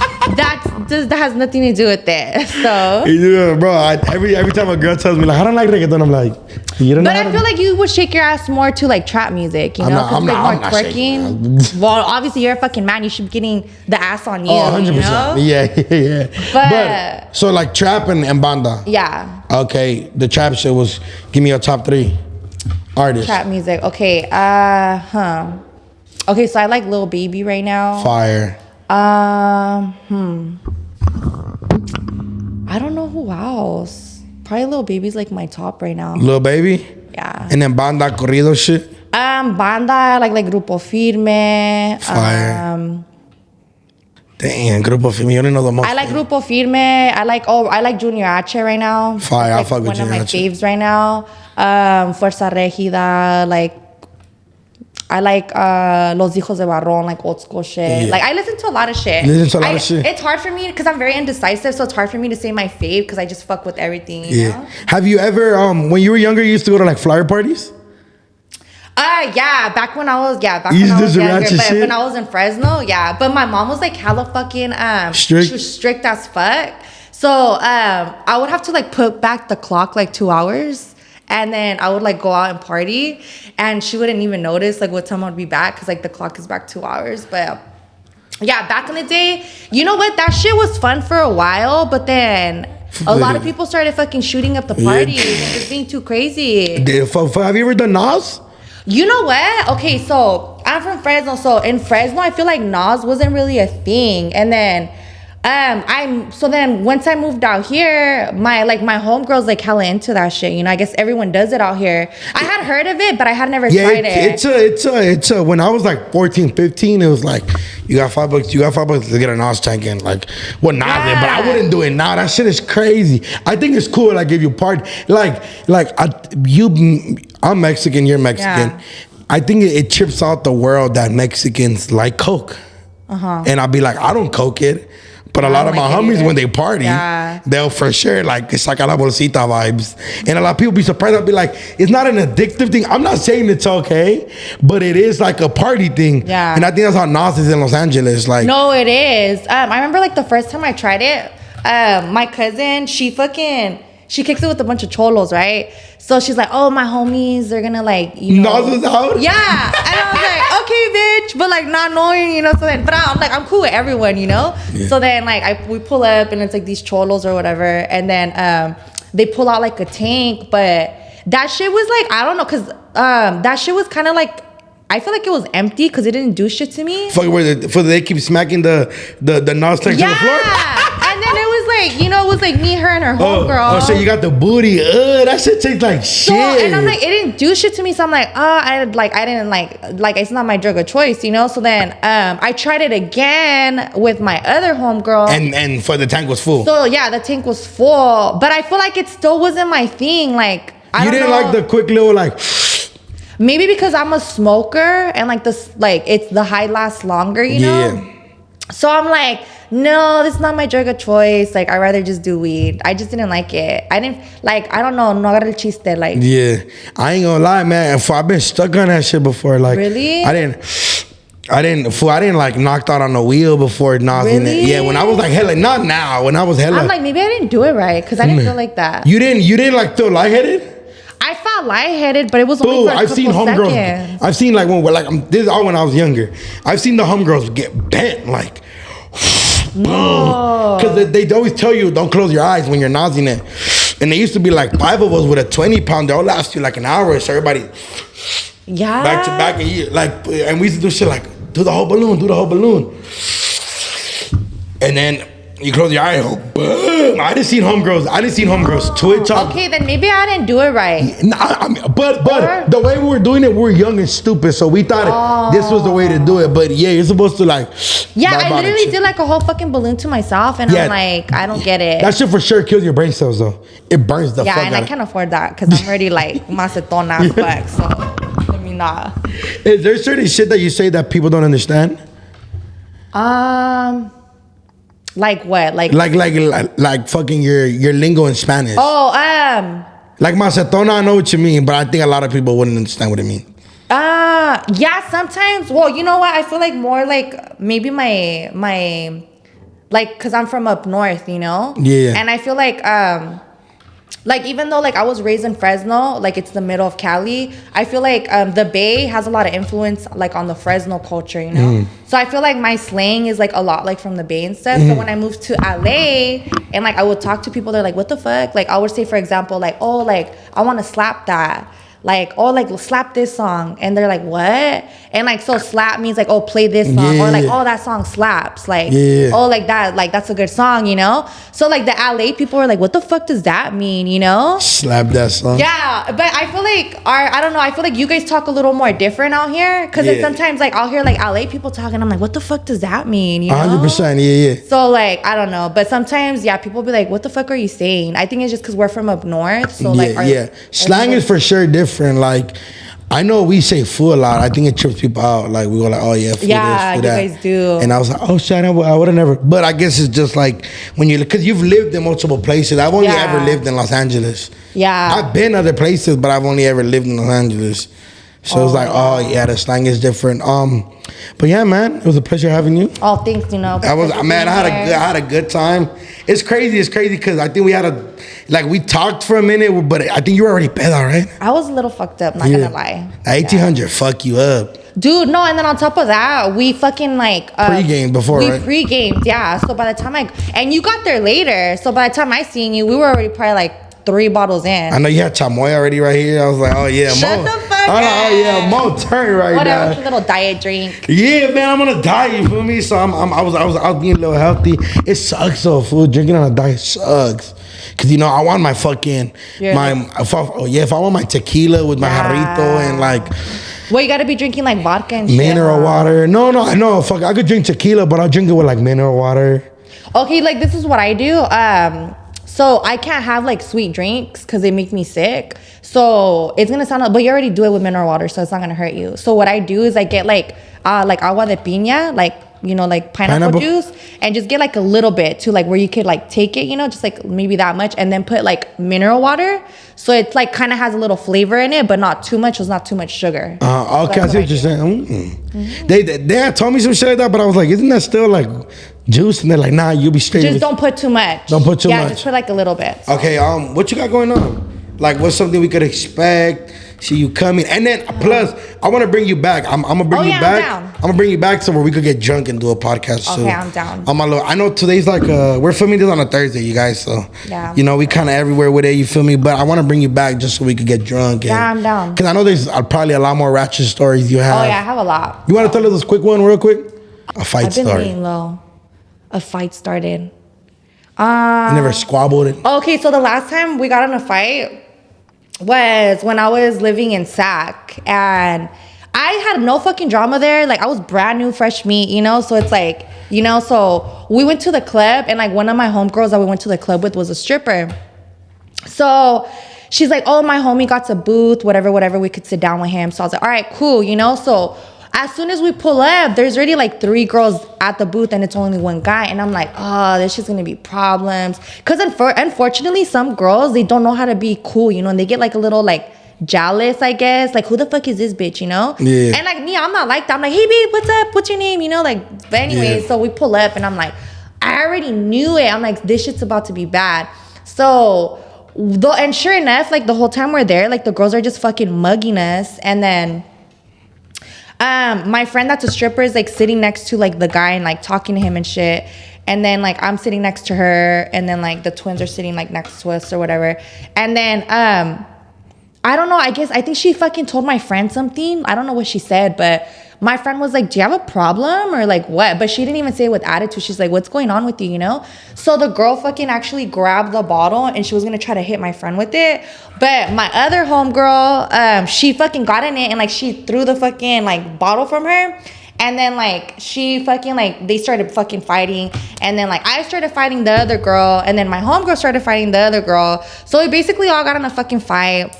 that has nothing to do with it. So yeah, bro. Every time a girl tells me like I don't like reggaeton, I'm like, you don't know. But I feel like you would shake your ass more to like trap music, you know? I'm not twerking. Well, obviously you're a fucking man. You should be getting the ass on you. Oh, 100%. You know? Yeah. But so like trap and banda. Yeah. Okay, the trap shit was give me your top 3 artists. Trap music. Okay. Okay, so I like Lil Baby right now. Fire. I I don't know who else. Probably Lil Baby's like my top right now. Lil Baby? Yeah. And then banda corrido shit? Banda, like Grupo Firme. Fire. Damn, Grupo Firme. You don't know the most. I like Grupo Firme. I like Junior H right now. Fire. Like I fuck with one of Junior my H. faves right now. Fuerza Regida. Like, I like Los Hijos de Barron, like old school shit. Yeah. Like, I listen to a lot of shit. It's hard for me because I'm very indecisive, so it's hard for me to say my fave because I just fuck with everything. You know? Have you ever, when you were younger, you used to go to like flyer parties? Yeah, back when I was younger, but shit? when I was in Fresno, yeah. But my mom was like hella fucking strict. She was strict as fuck. So I would have to like put back the clock like 2 hours, and then I would like go out and party, and she wouldn't even notice like what time I'd be back because like the clock is back 2 hours. But yeah, back in the day, you know what? That shit was fun for a while, but then a lot of people started fucking shooting up the party and just being too crazy. Have you ever done Nas? You know what? Okay, so I'm from Fresno. So in Fresno, I feel like Nas wasn't really a thing. And then once I moved out here, my homegirls like hella into that shit. You know, I guess everyone does it out here. I had heard of it, but I had never tried it. It's when I was like 14, 15, it was like, you got $5 to get a Nas tank in. Like, what Nas did, but I wouldn't do it now. That shit is crazy. I think it's cool, like, if you party. I'm Mexican, you're Mexican. Yeah. I think it trips out the world that Mexicans like Coke. And I'll be like, I don't Coke it. But a lot of my homies, when they party, they'll for sure like saca la bolsita vibes. And a lot of people be surprised. I'll be like, it's not an addictive thing. I'm not saying it's okay, but it is like a party thing. Yeah. And I think that's how Nas is in Los Angeles. Like, no, it is. I remember like the first time I tried it, my cousin, she kicks it with a bunch of cholos, right? So she's like, oh, my homies, they're gonna like, you know. Nas is out? Yeah. And I was like, okay, bitch. But like not knowing, you know, so then, but I'm like, I'm cool with everyone, you know? Yeah. So then like we pull up and it's like these cholos or whatever. And then they pull out like a tank, but that shit was like, I don't know, cause that shit was kind of like, I feel like it was empty because it didn't do shit to me. Fuck, they keep smacking the Nas tanks on the floor? And then it was like, you know, it was like me, her, and her homegirl. Oh, so you got the booty. That shit tastes like shit. So, and I'm like, it didn't do shit to me. So I'm like, I didn't like, it's not my drug of choice, you know? So then I tried it again with my other homegirl. And for the tank was full. So yeah, the tank was full. But I feel like it still wasn't my thing. Like, I don't know. You didn't like the quick little like... Maybe because I'm a smoker and like this, like it's the high lasts longer, you know? Yeah. So I'm like, no, this is not my drug of choice. Like, I'd rather just do weed. I just didn't like it. I don't know, no agarra el chiste. Like, yeah, I ain't gonna lie, man. I've been stuck on that shit before. Like, really? I didn't like knocked out on the wheel before Nas. Really? Yeah, when I was like hella, not now. When I was hella, I'm like, maybe I didn't do it right because I didn't feel like that. You didn't like feel lightheaded? I felt lightheaded, but it was only for a couple seconds. I've seen like this is all when I was younger. I've seen the homegirls get bent like. No. Because they always tell you don't close your eyes when you're nozzing it. And they used to be like 5 of us with a 20-pound. They'll last you like an hour. So everybody back to back. And we used to do shit like do the whole balloon. And then you close your eye. I didn't see homegirls twitch up. Okay, then maybe I didn't do it right. But the way we were doing it, we were young and stupid, so we thought this was the way to do it. But yeah, you're supposed to like. Yeah, I literally did like a whole fucking balloon to myself, and I'm like, I don't get it. That shit for sure kills your brain cells, though. It burns the fuck out. Yeah, and I can't afford that because I'm already like macetona as fuck. So let me not. Is there certain shit that you say that people don't understand? Like what? Like fucking your lingo in Spanish. Oh, like macetona, I know what you mean, but I think a lot of people wouldn't understand what it means. Yeah, sometimes. Well, you know what? I feel like more like maybe my like, cause I'm from up north, you know? Yeah. And I feel like even though like I was raised in Fresno, like it's the middle of Cali, I feel like the Bay has a lot of influence like on the Fresno culture, you know? So I feel like my slang is like a lot like from the Bay and stuff. So when I moved to LA and like I would talk to people, they're like, what the fuck? Like I would say, for example, like, oh, like I want to slap that. like, oh, like slap this song, and they're like, what? And like, so slap means like, oh, play this song, or like, oh, that song slaps, like, oh, like that, like that's a good song, you know. So like the LA people are like, what the fuck does that mean, you know? Slap that song. Yeah, but I feel like I don't know, I feel like you guys talk a little more different out here, because sometimes like I'll hear like LA people talking, I'm like, what the fuck does that mean, you know? 100%, yeah. So like, I don't know, but sometimes people be like, what the fuck are you saying? I think it's just because we're from up north, so like slang is for sure different. Like, I know we say fool a lot. I think it trips people out. Like, we go like, oh yeah, fool this, fool that. You guys do. And I was like, oh shit, I would have never. But I guess it's just like when you, because you've lived in multiple places. I've only ever lived in Los Angeles. Yeah. I've been other places, but I've only ever lived in Los Angeles. So it's like, oh yeah, the slang is different. But yeah, man, it was a pleasure having you. Oh, thanks. You know, I had a good time. It's crazy because I think we had we talked for a minute, but I think you were already pedo, right? I was a little fucked up, not gonna lie. 1800 fuck you up. Dude, no, and then on top of that, we fucking pre-gamed before, right? We pre-gamed, yeah. So by the time and you got there later, so by the time I seen you, we were already probably like 3 bottles in. I know you had chamoy already right here. I was like, oh yeah, Shut the fuck up. Oh yeah, Mo turn right Whatever, now. what's your little diet drink? Yeah, man, I'm on a diet. You feel me? So I was being a little healthy. It sucks though, food. Drinking on a diet sucks. Cause you know I want my fucking if I want my tequila with my jarrito and like. Well, you gotta be drinking like vodka and shit. Mineral water. No, fuck. I could drink tequila, but I'll drink it with like mineral water. Okay, like this is what I do. So I can't have like sweet drinks because they make me sick. So it's gonna sound, but you already do it with mineral water, so it's not gonna hurt you. So what I do is I get like agua de piña, like, you know, like pineapple juice, and just get like a little bit to like where you could like take it, you know, just like maybe that much, and then put like mineral water, so it's like kind of has a little flavor in it, but not too much. It's not too much sugar. Okay, I see what you're saying. Mm-hmm. They had told me some shit like that, but I was like, isn't that still like juice? And they're like, nah, you'll be straight. Just don't put too much. Don't put too much. Yeah, just put like a little bit. So. Okay, what you got going on? Like, what's something we could expect? See you coming, and then plus, I want to bring you back. I'm gonna bring you back. I'm gonna bring you back so where we could get drunk and do a podcast. Okay, I'm down. I know today's like we're filming this on a Thursday, you guys. So you know we kind of everywhere with it. You feel me? But I want to bring you back just so we could get drunk. Yeah, I'm down. Because I know there's probably a lot more ratchet stories you have. Oh yeah, I have a lot. You want to tell us this quick one, real quick? A fight story. I've been laying low. A fight started. You never squabbled it? Okay, so the last time we got in a fight was when I was living in Sac, and I had no fucking drama there. Like, I was brand new, fresh meat, you know? So it's like, you know, so we went to the club, and like one of my homegirls that we went to the club with was a stripper. So she's like, oh, my homie got a booth, whatever, we could sit down with him. So I was like, all right, cool, you know? So as soon as we pull up, there's already like 3 girls at the booth, and it's only 1 guy. And I'm like, oh, this is gonna be problems. Because unfortunately, some girls, they don't know how to be cool, you know, and they get like a little like jealous, I guess. Like, who the fuck is this bitch, you know? Yeah. And like me, I'm not like that. I'm like, hey, babe, what's up? What's your name? You know, like, but anyway, so we pull up, and I'm like, I already knew it. I'm like, this shit's about to be bad. So, and sure enough, like the whole time we're there, like the girls are just fucking mugging us. And then my friend that's a stripper is like sitting next to like the guy and like talking to him and shit. And then like I'm sitting next to her, and then like the twins are sitting like next to us or whatever. And then I don't know, I think she fucking told my friend something. I don't know what she said, but my friend was like, do you have a problem or like what? But she didn't even say it with attitude. She's like, what's going on with you, you know? So the girl fucking actually grabbed the bottle, and she was gonna try to hit my friend with it. But my other homegirl, she fucking got in it, and like she threw the fucking like bottle from her. And then like she fucking like, they started fucking fighting. And then like I started fighting the other girl, and then my homegirl started fighting the other girl. So we basically all got in a fucking fight.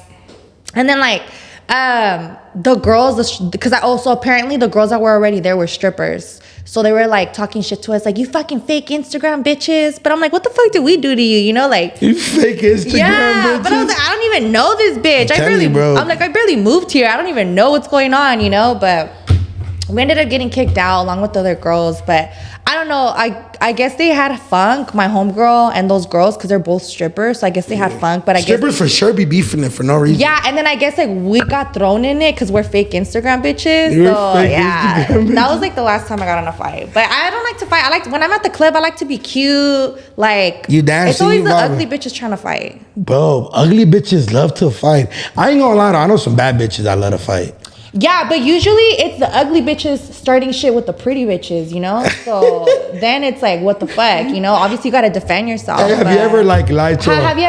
And then like the girls, because also apparently the girls that were already there were strippers. So they were like talking shit to us, like, you fucking fake Instagram bitches. But I'm like, what the fuck did we do to you? You know, like, you fake Instagram bitches. But I was like, I don't even know this bitch. I'm like, I barely moved here. I don't even know what's going on, you know. But we ended up getting kicked out along with the other girls. But I don't know. I guess they had funk, my homegirl and those girls, because they're both strippers. So I guess they had funk. But I strippers guess, for sure be beefing it for no reason. yeah, and then I guess like we got thrown in it because we're fake Instagram bitches. You're so fake yeah, Instagram that was like the last time I got in a fight. But I don't like to fight. I like when I'm at the club. I like to be cute. Like you dancing. It's always you the vibing. ugly bitches trying to fight. Bro, ugly bitches love to fight. I ain't gonna lie, though, I know some bad bitches that love to fight. Yeah, but usually it's the ugly bitches starting shit with the pretty bitches, you know? So then it's like, what the fuck, you know? Obviously, you gotta defend yourself. Hey, have you ever like lied to? Have you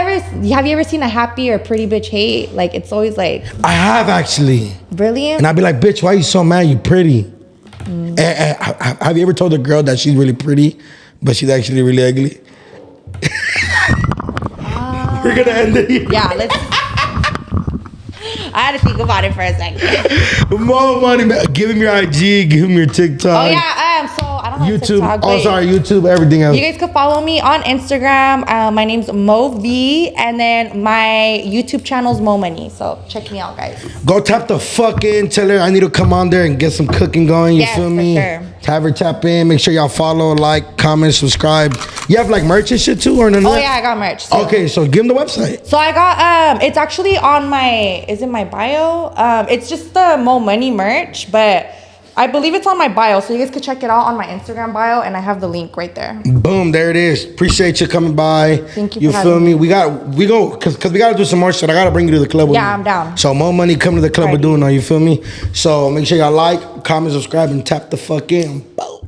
ever seen a happy or pretty bitch hate? Like it's always like. I have actually. Brilliant. And I'd be like, bitch, why you so mad? You pretty. And have you ever told a girl that she's really pretty, but she's actually really ugly? We're gonna end it here. Yeah, let's. I had to think about it for a second. More money, man. Give him your IG, give him your TikTok. Oh yeah, so I don't know YouTube. TikTok, Oh, sorry, YouTube, everything else. You guys can follow me on Instagram. My name's Mo V, and then my YouTube channel's Mo Money. So check me out, guys. Go tap the fuck in. Tell her I need to come on there and get some cooking going. You feel me? Sure. Have her tap in. Make sure y'all follow, like, comment, subscribe. You have like merch and shit too, or no? Oh yeah, I got merch. So. Okay, so give them the website. So I got it's actually on my my bio. It's just the Mo Money merch, but I believe it's on my bio, so you guys can check it out on my Instagram bio, and I have the link right there. Boom, there it is. Appreciate you coming by. Thank you. You feel me? We go because we gotta do some more shit. I gotta bring you to the club. Yeah, I'm down. So Mo Money, come to the club with Doknow. You feel me? So make sure y'all like, comment, subscribe, and tap the fuck in. Boom.